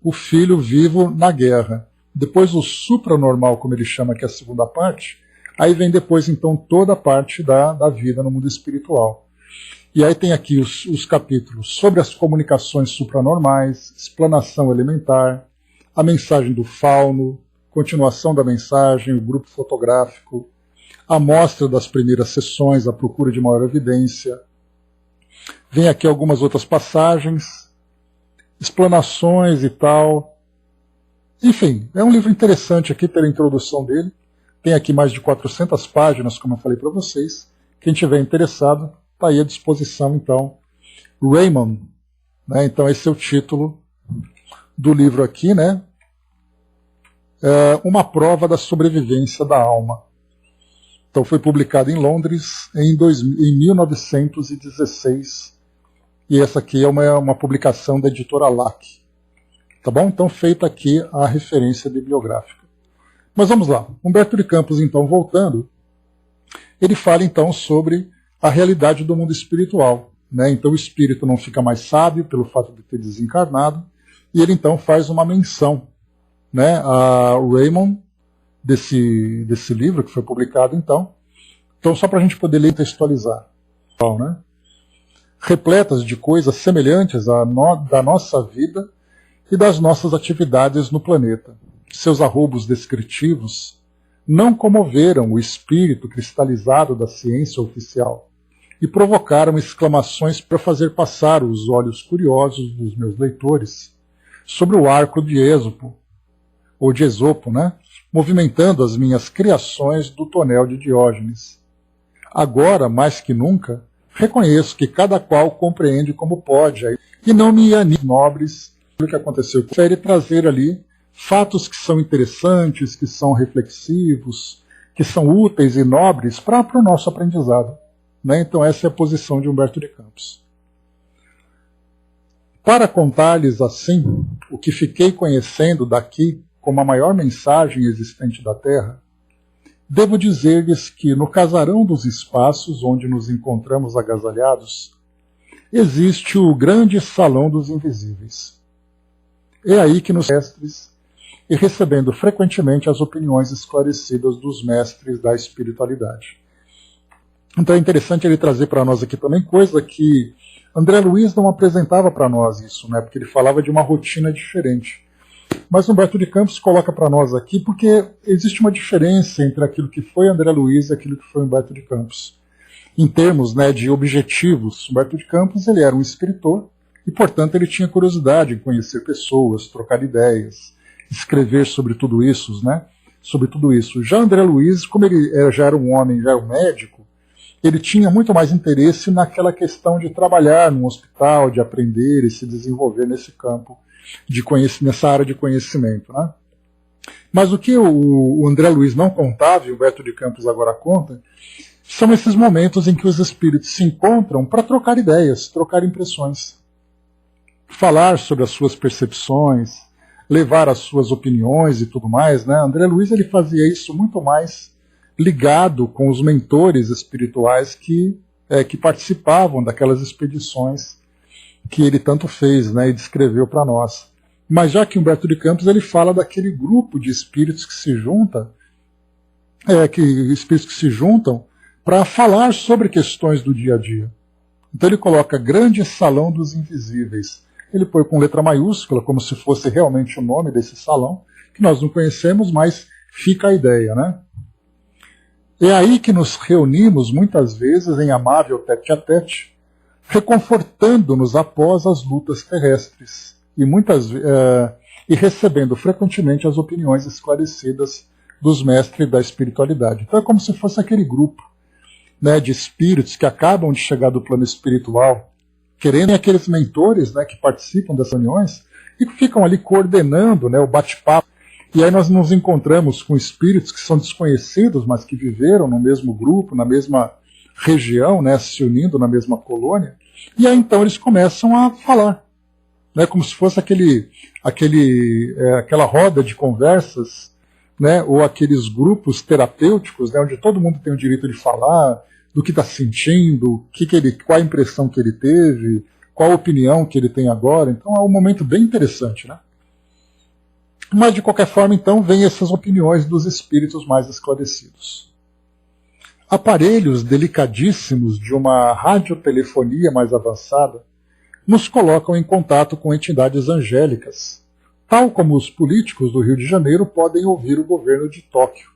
o filho vivo na guerra. Depois o supranormal, como ele chama, que é a segunda parte. Aí vem depois, então, toda a parte da vida no mundo espiritual. E aí tem aqui os capítulos sobre as comunicações supranormais, explanação elementar, a mensagem do fauno, continuação da mensagem, o grupo fotográfico, a mostra das primeiras sessões, a procura de maior evidência. Vem aqui algumas outras passagens, explanações e tal. Enfim, é um livro interessante aqui pela introdução dele. Tem aqui mais de 400 páginas, como eu falei para vocês. Quem tiver interessado, está aí à disposição, então. Raymond, né? Então esse é o título do livro aqui, né? Uma prova da sobrevivência da alma. Então foi publicado em Londres em 1916. E essa aqui é uma publicação da editora LAC. Tá bom? Então feita aqui a referência bibliográfica. Mas vamos lá. Humberto de Campos, então, voltando, ele fala então sobre a realidade do mundo espiritual. Né? Então o espírito não fica mais sábio pelo fato de ter desencarnado, e ele então faz uma menção, né, a Raymond desse livro que foi publicado então. Então só para a gente poder ler e textualizar. Né? Repletas de coisas semelhantes da nossa vida e das nossas atividades no planeta. Seus arroubos descritivos não comoveram o espírito cristalizado da ciência oficial e provocaram exclamações para fazer passar os olhos curiosos dos meus leitores sobre o arco de Ésopo, ou de Esopo, né? Movimentando as minhas criações do tonel de Diógenes. Agora, mais que nunca, reconheço que cada qual compreende como pode, e não me anime nobres o que aconteceu. Prefere trazer ali fatos que são interessantes, que são reflexivos, que são úteis e nobres para o nosso aprendizado. Né? Então essa é a posição de Humberto de Campos. Para contar-lhes assim o que fiquei conhecendo daqui como a maior mensagem existente da Terra, devo dizer-lhes que no casarão dos espaços onde nos encontramos agasalhados, existe o grande salão dos invisíveis. É aí que nos mestres, e recebendo frequentemente as opiniões esclarecidas dos mestres da espiritualidade. Então é interessante ele trazer para nós aqui também coisa que André Luiz não apresentava para nós isso, né? Porque ele falava de uma rotina diferente. Mas Humberto de Campos coloca para nós aqui porque existe uma diferença entre aquilo que foi André Luiz e aquilo que foi Humberto de Campos. Em termos, né, de objetivos, Humberto de Campos ele era um escritor e, portanto, ele tinha curiosidade em conhecer pessoas, trocar ideias, escrever sobre tudo isso, né? Sobre tudo isso. Já André Luiz, como ele já era um homem, já era um médico, ele tinha muito mais interesse naquela questão de trabalhar num hospital, de aprender e se desenvolver nesse campo, nessa área de conhecimento. Né? Mas o que o André Luiz não contava, e o Humberto de Campos agora conta, são esses momentos em que os espíritos se encontram para trocar ideias, trocar impressões, falar sobre as suas percepções, levar as suas opiniões e tudo mais. Né? André Luiz ele fazia isso muito mais ligado com os mentores espirituais que participavam daquelas expedições que ele tanto fez, né, e descreveu para nós. Mas já que Humberto de Campos ele fala daquele grupo de espíritos que se juntam para falar sobre questões do dia a dia. Então ele coloca grande salão dos invisíveis. Ele põe com letra maiúscula, como se fosse realmente o nome desse salão, que nós não conhecemos, mas fica a ideia, né? É aí que nos reunimos muitas vezes em amável tete-a-tete, reconfortando-nos após as lutas terrestres e recebendo frequentemente as opiniões esclarecidas dos mestres da espiritualidade. Então é como se fosse aquele grupo, né, de espíritos que acabam de chegar do plano espiritual, querendo aqueles mentores, né, que participam das reuniões e que ficam ali coordenando, né, o bate-papo. E aí nós nos encontramos com espíritos que são desconhecidos, mas que viveram no mesmo grupo, na mesma região, né, se unindo na mesma colônia. E aí então eles começam a falar, né, como se fosse aquela roda de conversas, né, ou aqueles grupos terapêuticos, né, onde todo mundo tem o direito de falar do que está sentindo, qual a impressão que ele teve, qual a opinião que ele tem agora. Então é um momento bem interessante, né? Mas, de qualquer forma, então, vêm essas opiniões dos espíritos mais esclarecidos. Aparelhos delicadíssimos de uma radiotelefonia mais avançada nos colocam em contato com entidades angélicas, tal como os políticos do Rio de Janeiro podem ouvir o governo de Tóquio,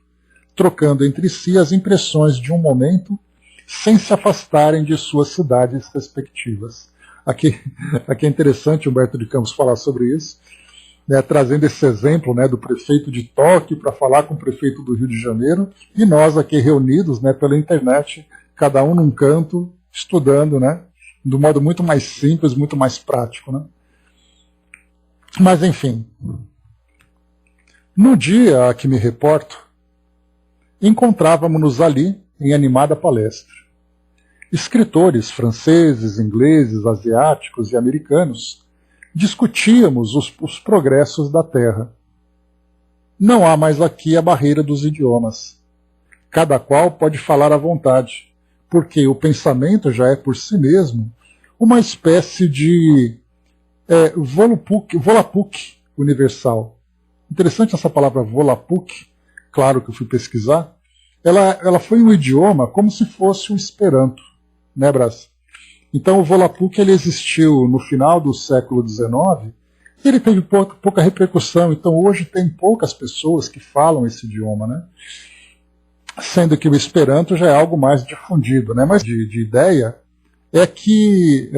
trocando entre si as impressões de um momento sem se afastarem de suas cidades respectivas. Aqui é interessante Humberto de Campos falar sobre isso, né, trazendo esse exemplo, né, do prefeito de Tóquio para falar com o prefeito do Rio de Janeiro, e nós aqui reunidos, né, pela internet, cada um num canto, estudando, né, de um modo muito mais simples, muito mais prático. Né. Mas, enfim, no dia a que me reporto, encontrávamos-nos ali em animada palestra. Escritores franceses, ingleses, asiáticos e americanos discutíamos os progressos da Terra. Não há mais aqui a barreira dos idiomas. Cada qual pode falar à vontade, porque o pensamento já é por si mesmo uma espécie de Volapük universal. Interessante essa palavra Volapük, claro que eu fui pesquisar. Ela foi um idioma como se fosse o Esperanto, né, Brás? Então o Volapük ele existiu no final do século XIX e ele teve pouca repercussão. Então hoje tem poucas pessoas que falam esse idioma, né? Sendo que o Esperanto já é algo mais difundido, né? Mas de ideia é que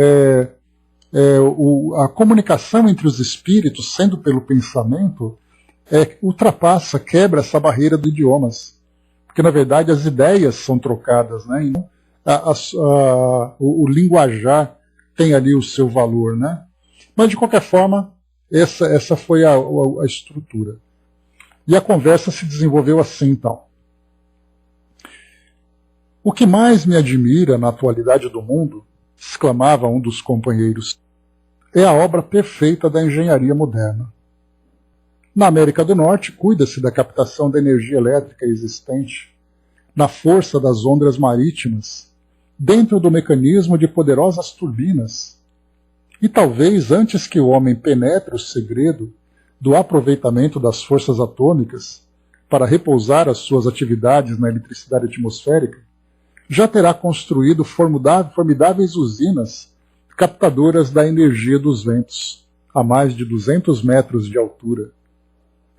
a comunicação entre os espíritos, sendo pelo pensamento, ultrapassa, quebra essa barreira dos idiomas. Porque na verdade as ideias são trocadas, né? Então, o linguajar tem ali o seu valor, né? Mas de qualquer forma, essa foi a estrutura. E a conversa se desenvolveu assim, então. O que mais me admira na atualidade do mundo, exclamava um dos companheiros, é a obra perfeita da engenharia moderna. Na América do Norte, cuida-se da captação da energia elétrica existente na força das ondas marítimas, dentro do mecanismo de poderosas turbinas. E talvez, antes que o homem penetre o segredo do aproveitamento das forças atômicas para repousar as suas atividades na eletricidade atmosférica, já terá construído formidáveis usinas captadoras da energia dos ventos, a mais de 200 metros de altura.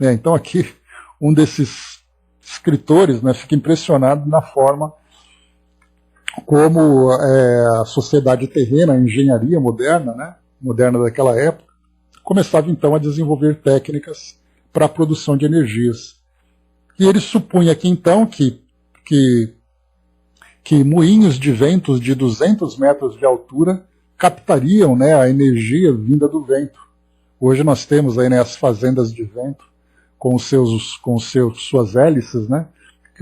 Então aqui, um desses escritores, né, fica impressionado na forma como a sociedade terrena, a engenharia moderna, né, moderna daquela época, começava então a desenvolver técnicas para a produção de energias. E ele supunha aqui então que moinhos de ventos de 200 metros de altura captariam, né, a energia vinda do vento. Hoje nós temos aí, né, as fazendas de vento com suas hélices, né,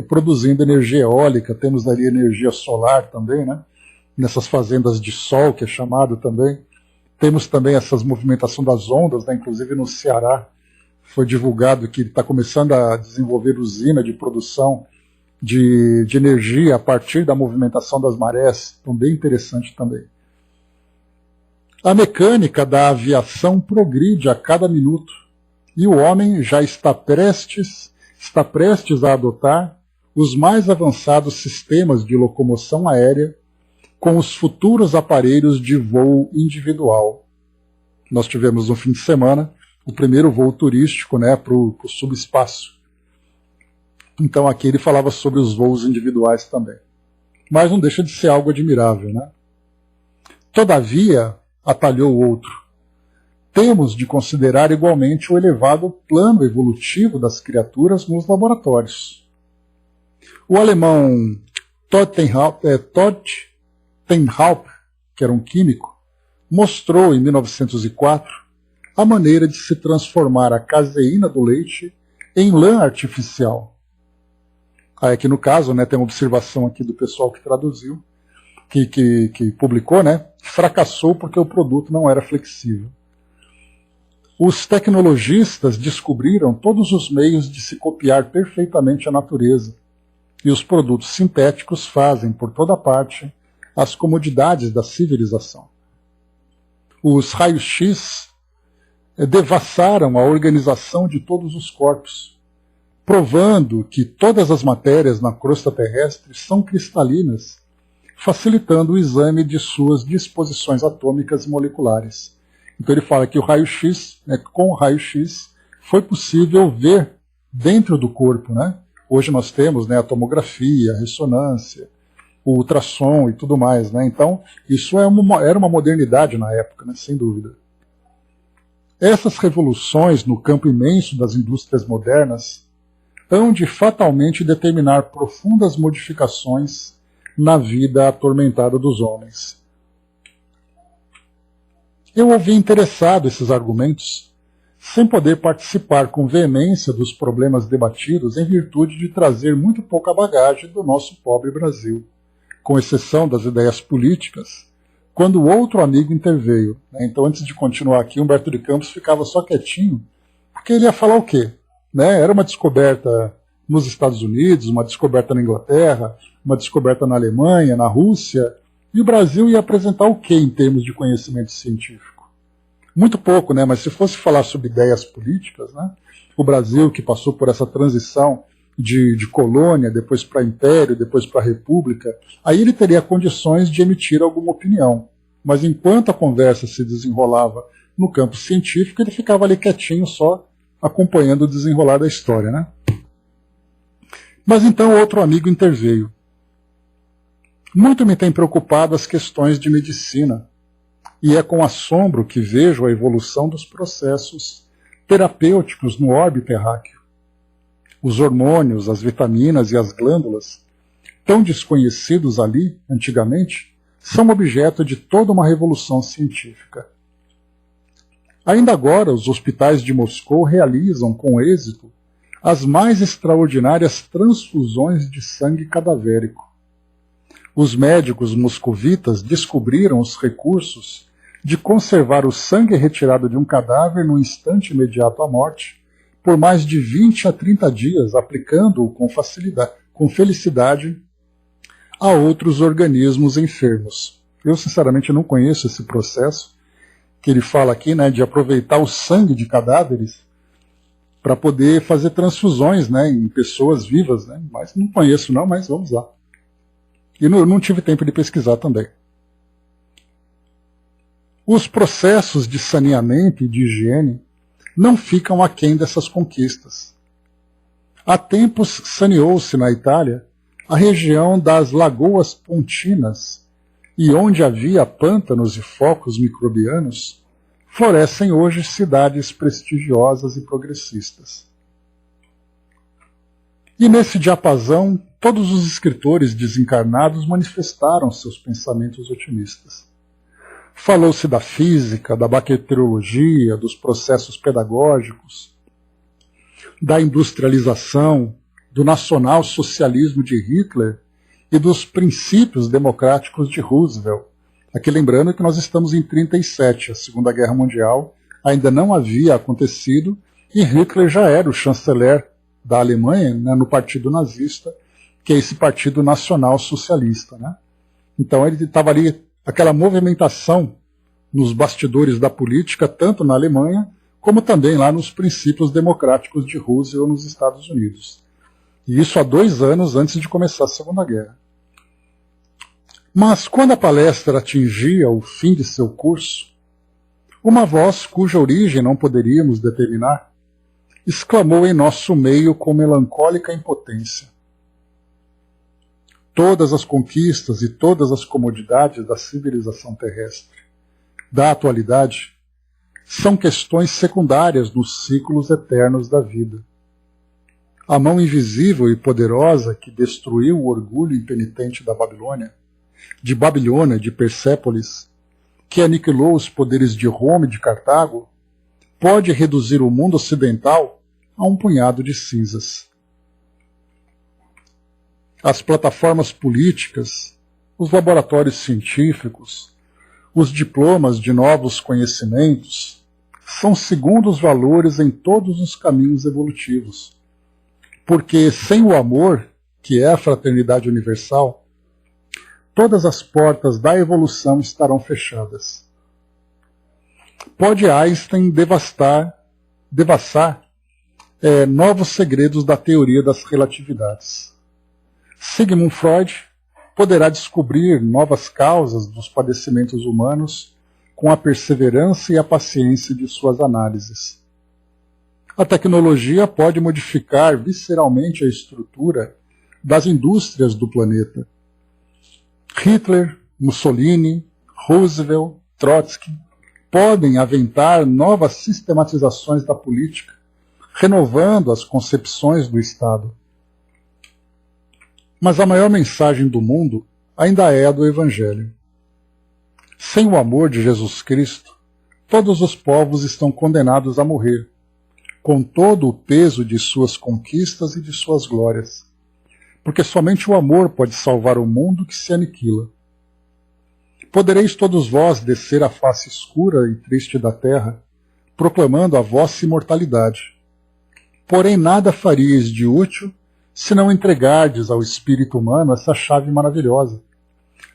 produzindo energia eólica. Temos ali energia solar também, né, nessas fazendas de sol, que é chamado também. Temos também essas movimentação das ondas, né, inclusive no Ceará foi divulgado que está começando a desenvolver usina de produção de energia a partir da movimentação das marés. Então, bem interessante também. A mecânica da aviação progride a cada minuto e o homem já está prestes a adotar os mais avançados sistemas de locomoção aérea com os futuros aparelhos de voo individual. Nós tivemos no fim de semana o primeiro voo turístico, né, para o subespaço. Então aqui ele falava sobre os voos individuais também. Mas não deixa de ser algo admirável, né? Todavia, atalhou o outro, temos de considerar igualmente o elevado plano evolutivo das criaturas nos laboratórios. O alemão Todd Tenhaup, que era um químico, mostrou em 1904 a maneira de se transformar a caseína do leite em lã artificial. Aqui no caso, né, tem uma observação aqui do pessoal que traduziu, que publicou, né, fracassou porque o produto não era flexível. Os tecnologistas descobriram todos os meios de se copiar perfeitamente a natureza, e os produtos sintéticos fazem, por toda parte, as comodidades da civilização. Os raios-x devassaram a organização de todos os corpos, provando que todas as matérias na crosta terrestre são cristalinas, facilitando o exame de suas disposições atômicas e moleculares. Então ele fala que o raio-x, né, com o raio-x, foi possível ver dentro do corpo, né? Hoje nós temos, né, a tomografia, a ressonância, o ultrassom e tudo mais, né? Então isso era uma modernidade na época, né, sem dúvida. Essas revoluções no campo imenso das indústrias modernas hão de fatalmente determinar profundas modificações na vida atormentada dos homens. Eu ouvi interessado esses argumentos, sem poder participar com veemência dos problemas debatidos em virtude de trazer muito pouca bagagem do nosso pobre Brasil, com exceção das ideias políticas, quando outro amigo interveio. Então, antes de continuar aqui, Humberto de Campos ficava só quietinho, porque ele ia falar o quê? Era uma descoberta nos Estados Unidos, uma descoberta na Inglaterra, uma descoberta na Alemanha, na Rússia, e o Brasil ia apresentar o que em termos de conhecimento científico? Muito pouco, né? Mas se fosse falar sobre ideias políticas, né? O Brasil, que passou por essa transição de colônia, depois para império, depois para república, aí ele teria condições de emitir alguma opinião. Mas enquanto a conversa se desenrolava no campo científico, ele ficava ali quietinho, só acompanhando o desenrolar da história, né? Mas então outro amigo interveio. Muito me tem preocupado as questões de medicina, e é com assombro que vejo a evolução dos processos terapêuticos no orbe terráqueo. Os hormônios, as vitaminas e as glândulas, tão desconhecidos ali, antigamente, são objeto de toda uma revolução científica. Ainda agora, os hospitais de Moscou realizam com êxito as mais extraordinárias transfusões de sangue cadavérico. Os médicos moscovitas descobriram os recursos de conservar o sangue retirado de um cadáver no instante imediato à morte por mais de 20 a 30 dias, aplicando-o com com felicidade a outros organismos enfermos. Eu, sinceramente, não conheço esse processo que ele fala aqui, né, de aproveitar o sangue de cadáveres para poder fazer transfusões, né, em pessoas vivas, né, mas não conheço não, mas vamos lá. E não tive tempo de pesquisar também. Os processos de saneamento e de higiene não ficam aquém dessas conquistas. Há tempos saneou-se na Itália a região das Lagoas Pontinas, e onde havia pântanos e focos microbianos, florescem hoje cidades prestigiosas e progressistas. E nesse diapasão, todos os escritores desencarnados manifestaram seus pensamentos otimistas. Falou-se da física, da bacteriologia, dos processos pedagógicos, da industrialização, do nacional-socialismo de Hitler e dos princípios democráticos de Roosevelt. Aqui lembrando que nós estamos em 1937, a Segunda Guerra Mundial ainda não havia acontecido e Hitler já era o chanceler da Alemanha, né, no Partido Nazista, que é esse Partido Nacional Socialista, né? Então ele estava ali, aquela movimentação nos bastidores da política, tanto na Alemanha, como também lá nos princípios democráticos de Roosevelt nos Estados Unidos. E isso há 2 anos antes de começar a Segunda Guerra. Mas quando a palestra atingia o fim de seu curso, uma voz cuja origem não poderíamos determinar, exclamou em nosso meio com melancólica impotência: todas as conquistas e todas as comodidades da civilização terrestre, da atualidade, são questões secundárias nos ciclos eternos da vida. A mão invisível e poderosa que destruiu o orgulho impenitente da Babilônia, de Persépolis, que aniquilou os poderes de Roma e de Cartago, pode reduzir o mundo ocidental a um punhado de cinzas. As plataformas políticas, os laboratórios científicos, os diplomas de novos conhecimentos são segundos valores em todos os caminhos evolutivos. Porque sem o amor, que é a fraternidade universal, todas as portas da evolução estarão fechadas. Pode Einstein devassar novos segredos da teoria das relatividades. Sigmund Freud poderá descobrir novas causas dos padecimentos humanos com a perseverança e a paciência de suas análises. A tecnologia pode modificar visceralmente a estrutura das indústrias do planeta. Hitler, Mussolini, Roosevelt, Trotsky podem aventar novas sistematizações da política, renovando as concepções do Estado. Mas a maior mensagem do mundo ainda é a do Evangelho. Sem o amor de Jesus Cristo, todos os povos estão condenados a morrer, com todo o peso de suas conquistas e de suas glórias, porque somente o amor pode salvar o mundo que se aniquila. Podereis todos vós descer à face escura e triste da terra, proclamando a vossa imortalidade. Porém nada faríeis de útil se não entregardes ao espírito humano essa chave maravilhosa,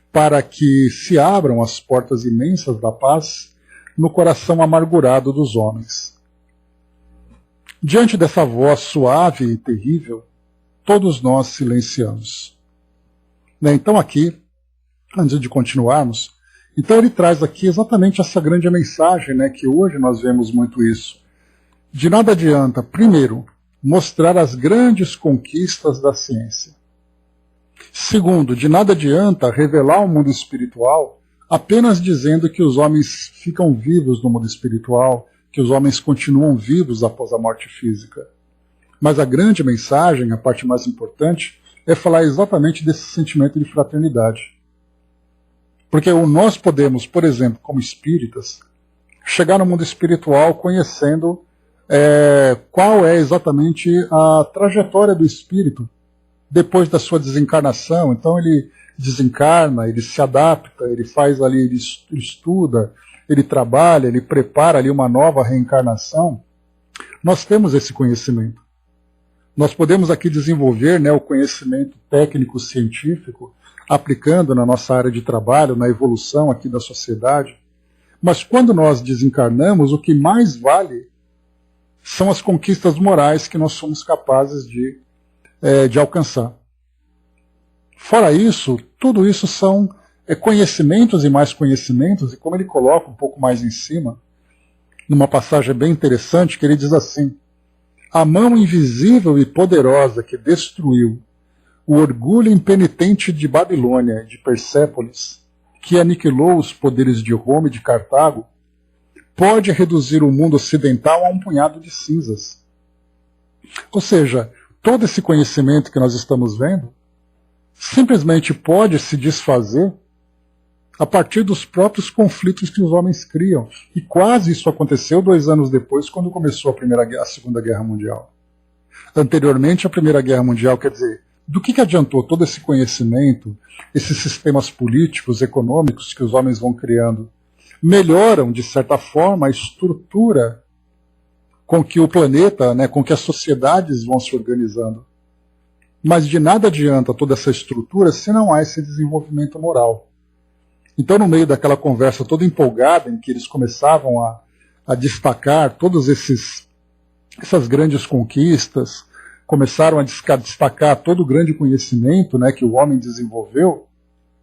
para que se abram as portas imensas da paz no coração amargurado dos homens. Diante dessa voz suave e terrível, todos nós silenciamos. Então aqui, antes de continuarmos, então ele traz aqui exatamente essa grande mensagem, que hoje nós vemos muito isso. De nada adianta, primeiro, mostrar as grandes conquistas da ciência. Segundo, de nada adianta revelar o mundo espiritual apenas dizendo que os homens ficam vivos no mundo espiritual, que os homens continuam vivos após a morte física. Mas a grande mensagem, a parte mais importante, é falar exatamente desse sentimento de fraternidade. Porque nós podemos, por exemplo, como espíritas, chegar no mundo espiritual conhecendo qual é exatamente a trajetória do espírito depois da sua desencarnação. Então ele desencarna, ele se adapta, ele faz ali, ele estuda, ele trabalha, ele prepara ali uma nova reencarnação. Nós temos esse conhecimento. Nós podemos aqui desenvolver, né, o conhecimento técnico-científico, aplicando na nossa área de trabalho, na evolução aqui da sociedade, mas quando nós desencarnamos, o que mais vale são as conquistas morais que nós somos capazes de alcançar. Fora isso, tudo isso são conhecimentos e mais conhecimentos, e como ele coloca um pouco mais em cima, numa passagem bem interessante, que ele diz assim: a mão invisível e poderosa que destruiu o orgulho impenitente de Babilônia, de Persépolis, que aniquilou os poderes de Roma e de Cartago, pode reduzir o mundo ocidental a um punhado de cinzas. Ou seja, todo esse conhecimento que nós estamos vendo simplesmente pode se desfazer a partir dos próprios conflitos que os homens criam. E quase isso aconteceu 2 anos depois, quando começou a Segunda Guerra Mundial. Anteriormente à Primeira Guerra Mundial, quer dizer, do que adiantou todo esse conhecimento, esses sistemas políticos, econômicos que os homens vão criando? Melhoram, de certa forma, a estrutura com que o planeta, né, com que as sociedades vão se organizando. Mas de nada adianta toda essa estrutura se não há esse desenvolvimento moral. Então, no meio daquela conversa toda empolgada, em que eles começavam a destacar todas essas grandes conquistas, começaram a destacar todo o grande conhecimento, né, que o homem desenvolveu,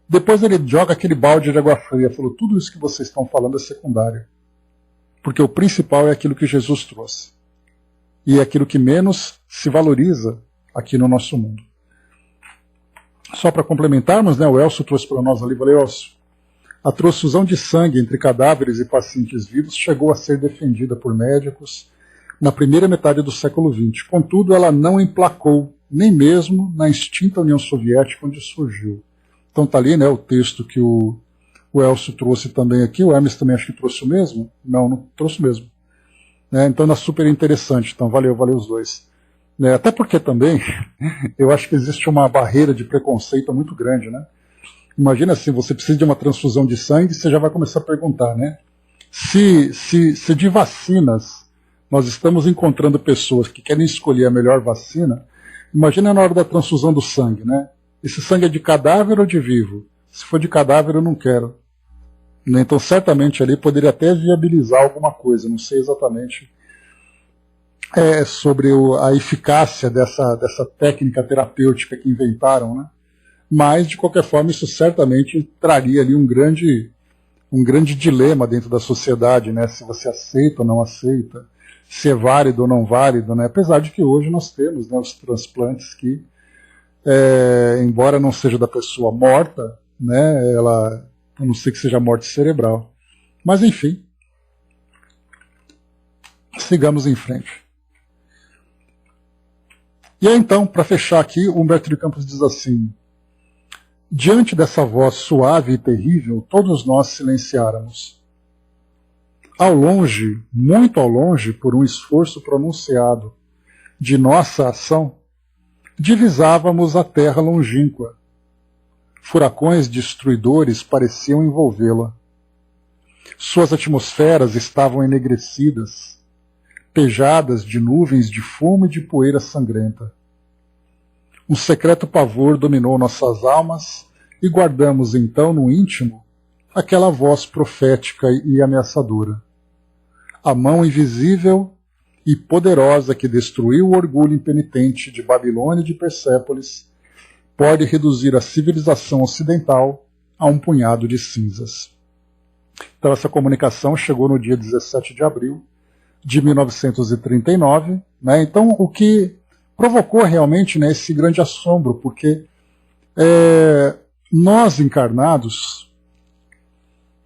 depois ele joga aquele balde de água fria, falou: tudo isso que vocês estão falando é secundário. Porque o principal é aquilo que Jesus trouxe. E é aquilo que menos se valoriza aqui no nosso mundo. Só para complementarmos, né, o Elcio trouxe para nós ali, valeu, Elcio. A transfusão de sangue entre cadáveres e pacientes vivos chegou a ser defendida por médicos na primeira metade do século XX. Contudo, ela não emplacou, nem mesmo na extinta União Soviética, onde surgiu. Então está ali, né, o texto que o Elcio trouxe também aqui, o Hermes também acho que trouxe o mesmo? Não trouxe o mesmo. Então é super interessante, então valeu os dois. Até porque também, eu acho que existe uma barreira de preconceito muito grande, né? Imagina assim, você precisa de uma transfusão de sangue, você já vai começar a perguntar, né? Se de vacinas nós estamos encontrando pessoas que querem escolher a melhor vacina, imagina na hora da transfusão do sangue, né? Esse sangue é de cadáver ou de vivo? Se for de cadáver, eu não quero. Então, certamente ali poderia até viabilizar alguma coisa, não sei exatamente sobre a eficácia dessa técnica terapêutica que inventaram, né? Mas, de qualquer forma, isso certamente traria ali um grande dilema dentro da sociedade, né? Se você aceita ou não aceita, se é válido ou não válido, né? Apesar de que hoje nós temos, né, os transplantes que, embora não seja da pessoa morta, né, a não ser que seja morte cerebral. Mas, enfim, sigamos em frente. E aí, então, para fechar aqui, o Humberto de Campos diz assim: diante dessa voz suave e terrível, todos nós silenciáramos. Ao longe, muito ao longe, por um esforço pronunciado de nossa ação, divisávamos a terra longínqua. Furacões destruidores pareciam envolvê-la. Suas atmosferas estavam enegrecidas, pejadas de nuvens de fumo e de poeira sangrenta. Um secreto pavor dominou nossas almas e guardamos então no íntimo aquela voz profética e ameaçadora. A mão invisível e poderosa que destruiu o orgulho impenitente de Babilônia e de Persépolis pode reduzir a civilização ocidental a um punhado de cinzas. Então essa comunicação chegou no dia 17 de abril de 1939, né? Então o que provocou realmente, né, esse grande assombro, porque nós encarnados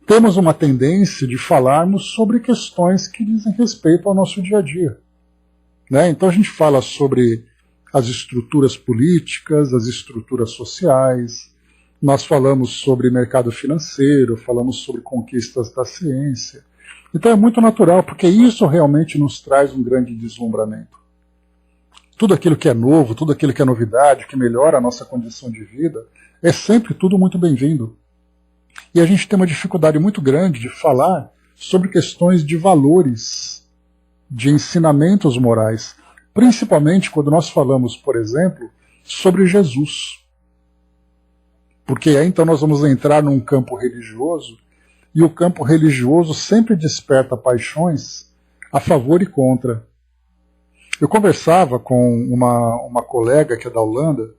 temos uma tendência de falarmos sobre questões que dizem respeito ao nosso dia a dia, né? Então a gente fala sobre as estruturas políticas, as estruturas sociais, nós falamos sobre mercado financeiro, falamos sobre conquistas da ciência. Então é muito natural, porque isso realmente nos traz um grande deslumbramento. Tudo aquilo que é novo, tudo aquilo que é novidade, que melhora a nossa condição de vida, é sempre tudo muito bem-vindo. E a gente tem uma dificuldade muito grande de falar sobre questões de valores, de ensinamentos morais. principalmente quando nós falamos, por exemplo, sobre Jesus. Porque aí então nós vamos entrar num campo religioso, e o campo religioso sempre desperta paixões a favor e contra. Eu conversava com uma colega que é da Holanda,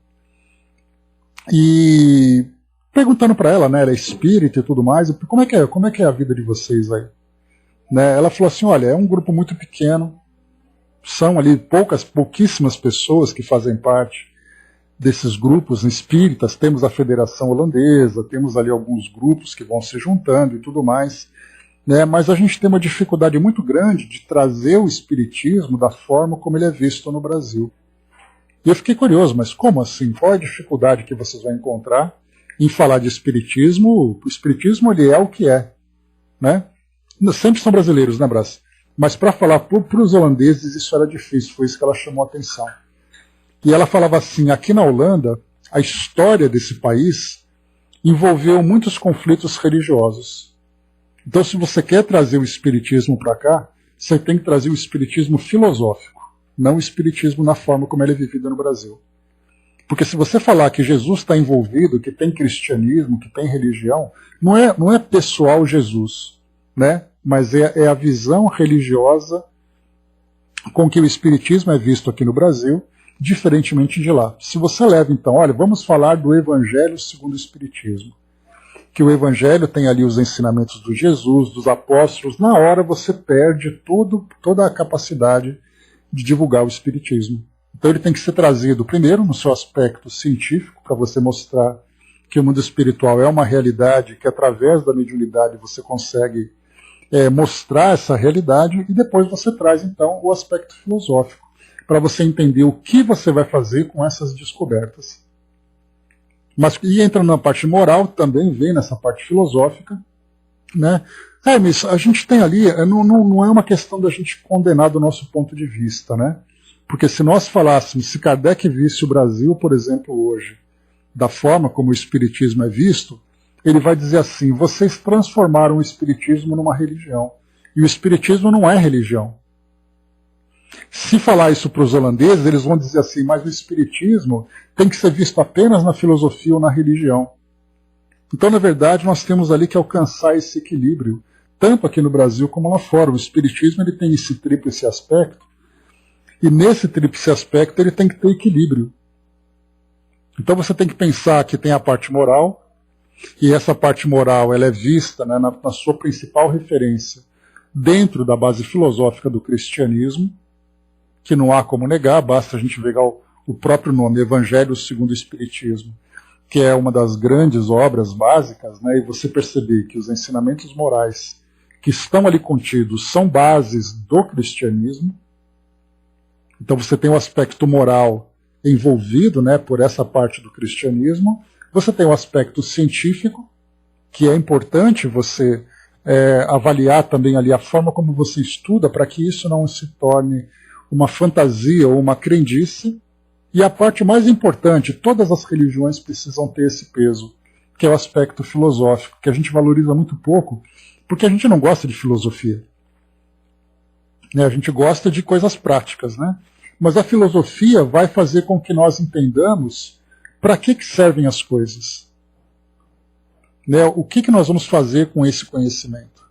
e perguntando para ela, né, ela é espírita e tudo mais, como é que é a vida de vocês aí? Né, ela falou assim, olha, é um grupo muito pequeno, são ali pouquíssimas pessoas que fazem parte desses grupos espíritas, temos a Federação Holandesa, temos ali alguns grupos que vão se juntando e tudo mais, né, mas a gente tem uma dificuldade muito grande de trazer o espiritismo da forma como ele é visto no Brasil. E eu fiquei curioso, mas como assim? Qual é a dificuldade que vocês vão encontrar em falar de espiritismo? O espiritismo ele é o que é, né? Sempre são brasileiros, né, Brás? Mas para falar para os holandeses isso era difícil, foi isso que ela chamou a atenção. E ela falava assim, aqui na Holanda, a história desse país envolveu muitos conflitos religiosos. Então, se você quer trazer o espiritismo para cá, você tem que trazer o espiritismo filosófico, não o espiritismo na forma como ele é vivido no Brasil. Porque se você falar que Jesus está envolvido, que tem cristianismo, que tem religião, não é pessoal Jesus, né? Mas é a visão religiosa com que o espiritismo é visto aqui no Brasil, diferentemente de lá. Se você leva então, olha, vamos falar do Evangelho segundo o Espiritismo, que o Evangelho tem ali os ensinamentos do Jesus, dos apóstolos, na hora você perde toda a capacidade de divulgar o Espiritismo. Então ele tem que ser trazido primeiro no seu aspecto científico, para você mostrar que o mundo espiritual é uma realidade, que através da mediunidade você consegue mostrar essa realidade, e depois você traz então o aspecto filosófico, para você entender o que você vai fazer com essas descobertas. Mas e entra na parte moral, também vem nessa parte filosófica, né? Hermes, a gente tem ali, não é uma questão da gente condenar do nosso ponto de vista, né? Porque se nós falássemos, se Kardec visse o Brasil, por exemplo, hoje, da forma como o Espiritismo é visto, ele vai dizer assim, vocês transformaram o Espiritismo numa religião. E o Espiritismo não é religião. Se falar isso para os holandeses, eles vão dizer assim, mas o Espiritismo tem que ser visto apenas na filosofia ou na religião. Então, na verdade, nós temos ali que alcançar esse equilíbrio, tanto aqui no Brasil como lá fora. O Espiritismo ele tem esse tríplice aspecto, e nesse tríplice aspecto ele tem que ter equilíbrio. Então você tem que pensar que tem a parte moral, e essa parte moral ela é vista, né, na sua principal referência dentro da base filosófica do cristianismo, que não há como negar, basta a gente pegar o próprio nome, Evangelho segundo o Espiritismo, que é uma das grandes obras básicas, né, e você perceber que os ensinamentos morais que estão ali contidos são bases do cristianismo. Então você tem o aspecto moral envolvido, né, por essa parte do cristianismo, você tem o aspecto científico, que é importante você avaliar também ali a forma como você estuda, para que isso não se torne uma fantasia ou uma crendice. E a parte mais importante, todas as religiões precisam ter esse peso, que é o aspecto filosófico, que a gente valoriza muito pouco, porque a gente não gosta de filosofia. A gente gosta de coisas práticas, né? Mas a filosofia vai fazer com que nós entendamos para que servem as coisas. Né? O que nós vamos fazer com esse conhecimento?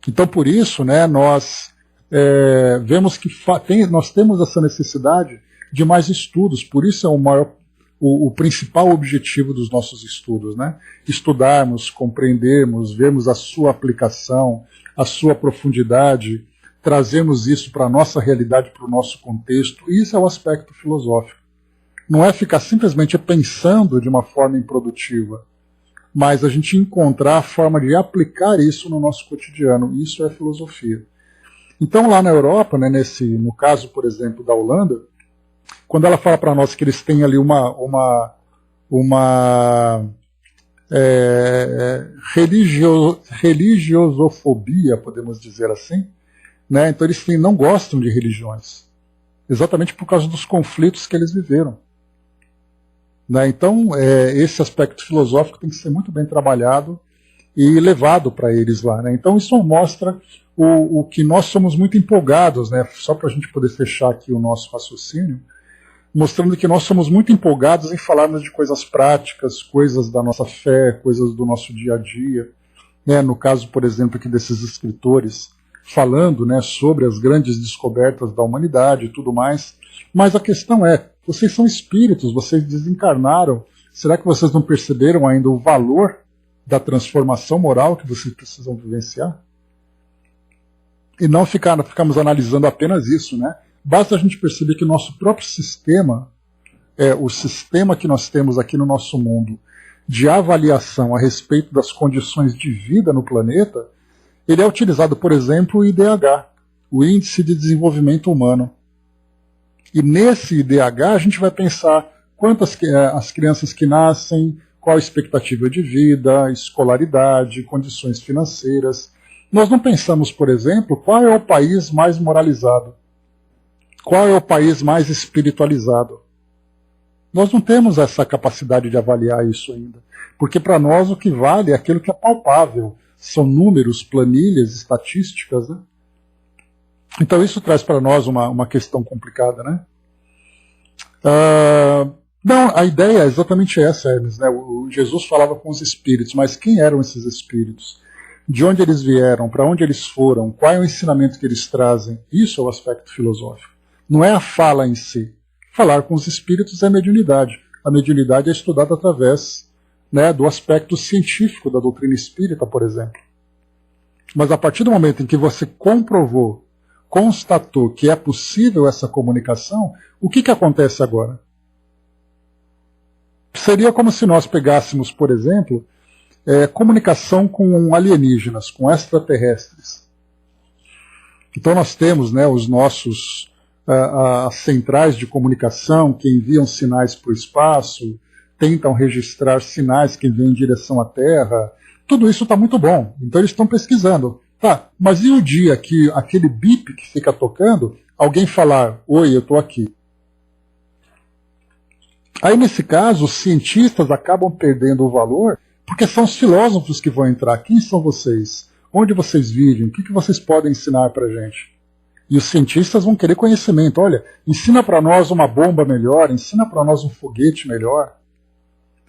Então, por isso, né, nós vemos que nós temos essa necessidade de mais estudos, por isso é o principal objetivo dos nossos estudos, né? Estudarmos, compreendermos, vermos a sua aplicação, a sua profundidade, trazermos isso para a nossa realidade, para o nosso contexto. Isso é o aspecto filosófico. Não é ficar simplesmente pensando de uma forma improdutiva, mas a gente encontrar a forma de aplicar isso no nosso cotidiano. Isso é filosofia. Então lá na Europa, né, no caso, por exemplo, da Holanda, quando ela fala para nós que eles têm ali uma religiosofobia, podemos dizer assim, né? Então eles não gostam de religiões, exatamente por causa dos conflitos que eles viveram. Né? Então esse aspecto filosófico tem que ser muito bem trabalhado e levado para eles lá. Né? Então isso mostra o que nós somos muito empolgados, né? Só para a gente poder fechar aqui o nosso raciocínio, mostrando que nós somos muito empolgados em falarmos de coisas práticas, coisas da nossa fé, coisas do nosso dia a dia. Né? No caso, por exemplo, aqui desses escritores, falando, né, sobre as grandes descobertas da humanidade e tudo mais. Mas a questão é, vocês são espíritos, vocês desencarnaram. Será que vocês não perceberam ainda o valor da transformação moral que vocês precisam vivenciar? E não ficarmos analisando apenas isso, né? Basta a gente perceber que o nosso próprio sistema, o sistema que nós temos aqui no nosso mundo, de avaliação a respeito das condições de vida no planeta, ele é utilizado, por exemplo, o IDH, o Índice de Desenvolvimento Humano. E nesse IDH a gente vai pensar quantas as crianças que nascem, qual a expectativa de vida, escolaridade, condições financeiras. Nós não pensamos, por exemplo, qual é o país mais moralizado, qual é o país mais espiritualizado. Nós não temos essa capacidade de avaliar isso ainda, porque para nós o que vale é aquilo que é palpável, são números, planilhas, estatísticas, né? Então isso traz para nós uma questão complicada, né? Não, a ideia é exatamente essa, Hermes, né? O Jesus falava com os espíritos, mas quem eram esses espíritos? De onde eles vieram? Para onde eles foram? Qual é o ensinamento que eles trazem? Isso é o aspecto filosófico. Não é a fala em si. Falar com os espíritos é mediunidade. A mediunidade é estudada através, né, do aspecto científico da doutrina espírita, por exemplo. Mas a partir do momento em que você comprovou, constatou que é possível essa comunicação, o que acontece agora? Seria como se nós pegássemos, por exemplo, comunicação com alienígenas, com extraterrestres. Então nós temos, né, os nossos as centrais de comunicação que enviam sinais para o espaço, tentam registrar sinais que vêm em direção à Terra. Tudo isso está muito bom. Então eles estão pesquisando. Tá, mas e o dia que aquele bip que fica tocando, alguém falar, oi, eu estou aqui? Aí nesse caso, os cientistas acabam perdendo o valor, porque são os filósofos que vão entrar. Quem são vocês? Onde vocês vivem? O que vocês podem ensinar para a gente? E os cientistas vão querer conhecimento. Olha, ensina para nós uma bomba melhor, ensina para nós um foguete melhor.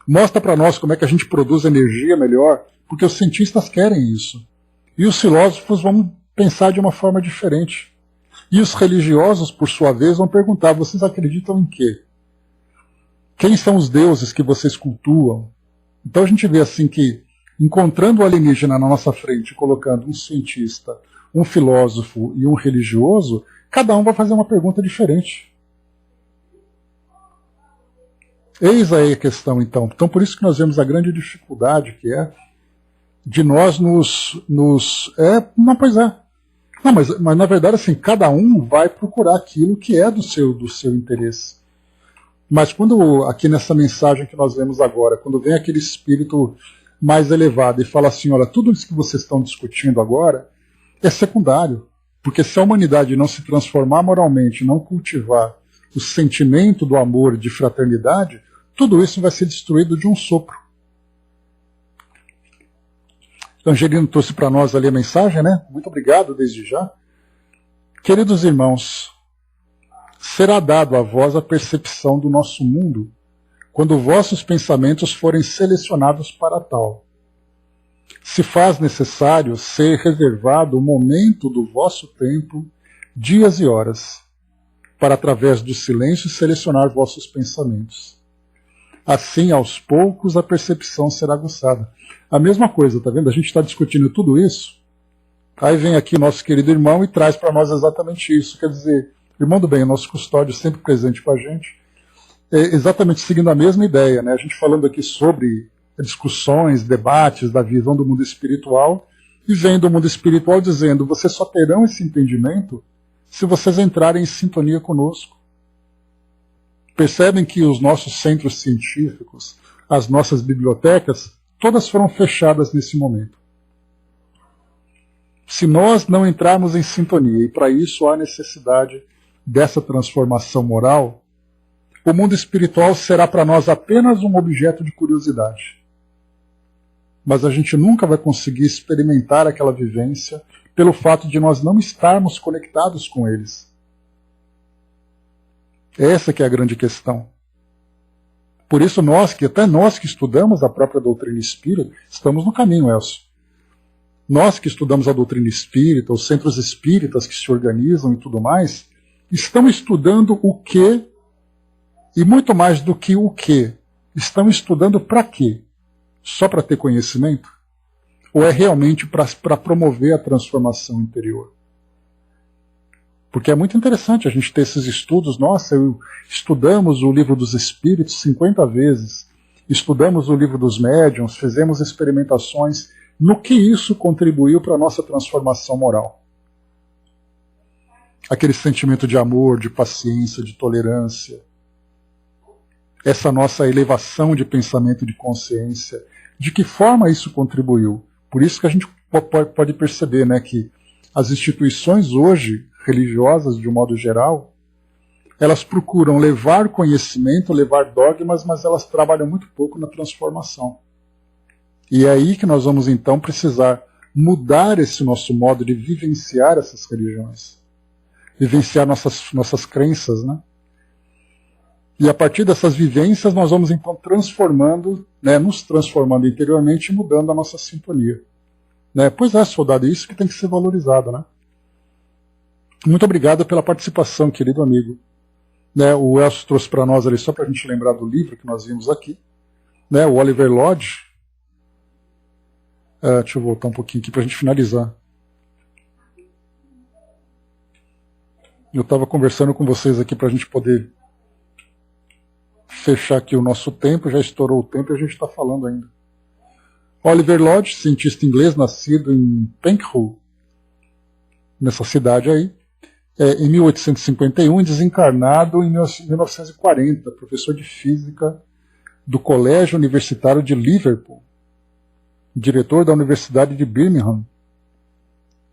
Mostra para nós como é que a gente produz energia melhor, porque os cientistas querem isso. E os filósofos vão pensar de uma forma diferente. E os religiosos, por sua vez, vão perguntar, vocês acreditam em quê? Quem são os deuses que vocês cultuam? Então a gente vê assim que, encontrando o alienígena na nossa frente, colocando um cientista, um filósofo e um religioso, cada um vai fazer uma pergunta diferente. Eis aí a questão, então. Então, por isso que nós vemos a grande dificuldade que é de nós Não, pois é. Não, mas na verdade, assim, cada um vai procurar aquilo que é do seu interesse. Mas quando, aqui nessa mensagem que nós vemos agora, quando vem aquele espírito mais elevado e fala assim, olha, tudo isso que vocês estão discutindo agora é secundário. Porque se a humanidade não se transformar moralmente, não cultivar o sentimento do amor, de fraternidade, tudo isso vai ser destruído de um sopro. Angelino trouxe para nós ali a mensagem, né? Muito obrigado desde já. Queridos irmãos, será dado a vós a percepção do nosso mundo, quando vossos pensamentos forem selecionados para tal. Se faz necessário ser reservado o momento do vosso tempo, dias e horas, para através do silêncio selecionar vossos pensamentos. Assim, aos poucos, a percepção será aguçada. A mesma coisa, tá vendo? A gente está discutindo tudo isso, aí vem aqui nosso querido irmão e traz para nós exatamente isso. Quer dizer, irmão do bem, o nosso custódio sempre presente com a gente, exatamente seguindo a mesma ideia, né? A gente falando aqui sobre discussões, debates da visão do mundo espiritual, e vem do mundo espiritual dizendo, vocês só terão esse entendimento se vocês entrarem em sintonia conosco. Percebem que os nossos centros científicos, as nossas bibliotecas, todas foram fechadas nesse momento. Se nós não entrarmos em sintonia, e para isso há necessidade dessa transformação moral, o mundo espiritual será para nós apenas um objeto de curiosidade. Mas a gente nunca vai conseguir experimentar aquela vivência, pelo fato de nós não estarmos conectados com eles. Essa que é a grande questão. Por isso até nós que estudamos a própria doutrina espírita, estamos no caminho, Elcio. Nós que estudamos a doutrina espírita, os centros espíritas que se organizam e tudo mais, estão estudando o quê? E muito mais do que o quê? Estão estudando para quê? Só para ter conhecimento? Ou é realmente para promover a transformação interior? Porque é muito interessante a gente ter esses estudos. Nossa, estudamos o livro dos Espíritos 50 vezes, estudamos o livro dos médiuns, fizemos experimentações. No que isso contribuiu para a nossa transformação moral? Aquele sentimento de amor, de paciência, de tolerância, essa nossa elevação de pensamento e de consciência, de que forma isso contribuiu? Por isso que a gente pode perceber, né, que as instituições hoje, religiosas de um modo geral, elas procuram levar conhecimento, levar dogmas, mas elas trabalham muito pouco na transformação. E é aí que nós vamos então precisar mudar esse nosso modo de vivenciar essas religiões, vivenciar nossas crenças, né? E a partir dessas vivências nós vamos então transformando, né, nos transformando interiormente e mudando a nossa sintonia. Né? Pois é, soldado, isso que tem que ser valorizado, né? Muito obrigado pela participação, querido amigo. Né, o Elcio trouxe para nós ali, só para a gente lembrar do livro que nós vimos aqui, né, o Oliver Lodge. Deixa eu voltar um pouquinho aqui para a gente finalizar. Eu estava conversando com vocês aqui para a gente poder fechar aqui o nosso tempo, já estourou o tempo e a gente está falando ainda. Oliver Lodge, cientista inglês, nascido em Penghall, nessa cidade aí, em 1851, desencarnado em 1940, professor de física do Colégio Universitário de Liverpool, diretor da Universidade de Birmingham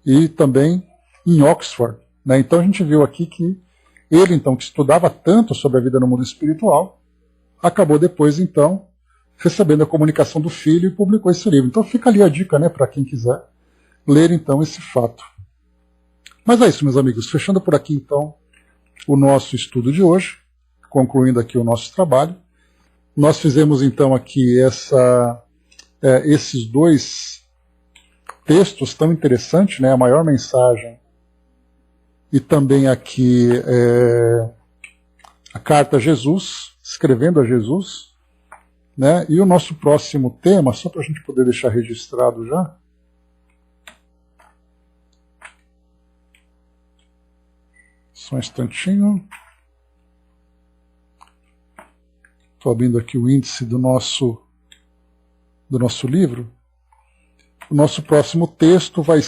e também em Oxford. Né? Então a gente viu aqui que ele, então, que estudava tanto sobre a vida no mundo espiritual, acabou depois, então, recebendo a comunicação do filho e publicou esse livro. Então fica ali a dica, né, para quem quiser ler, então, esse fato. Mas é isso, meus amigos. Fechando por aqui, então, o nosso estudo de hoje, concluindo aqui o nosso trabalho. Nós fizemos, então, aqui esses dois textos tão interessantes, né, a maior mensagem e também aqui a carta a Jesus, escrevendo a Jesus, né, e o nosso próximo tema, só para a gente poder deixar registrado já, só um instantinho. Estou abrindo aqui o índice do nosso livro. O nosso próximo texto vai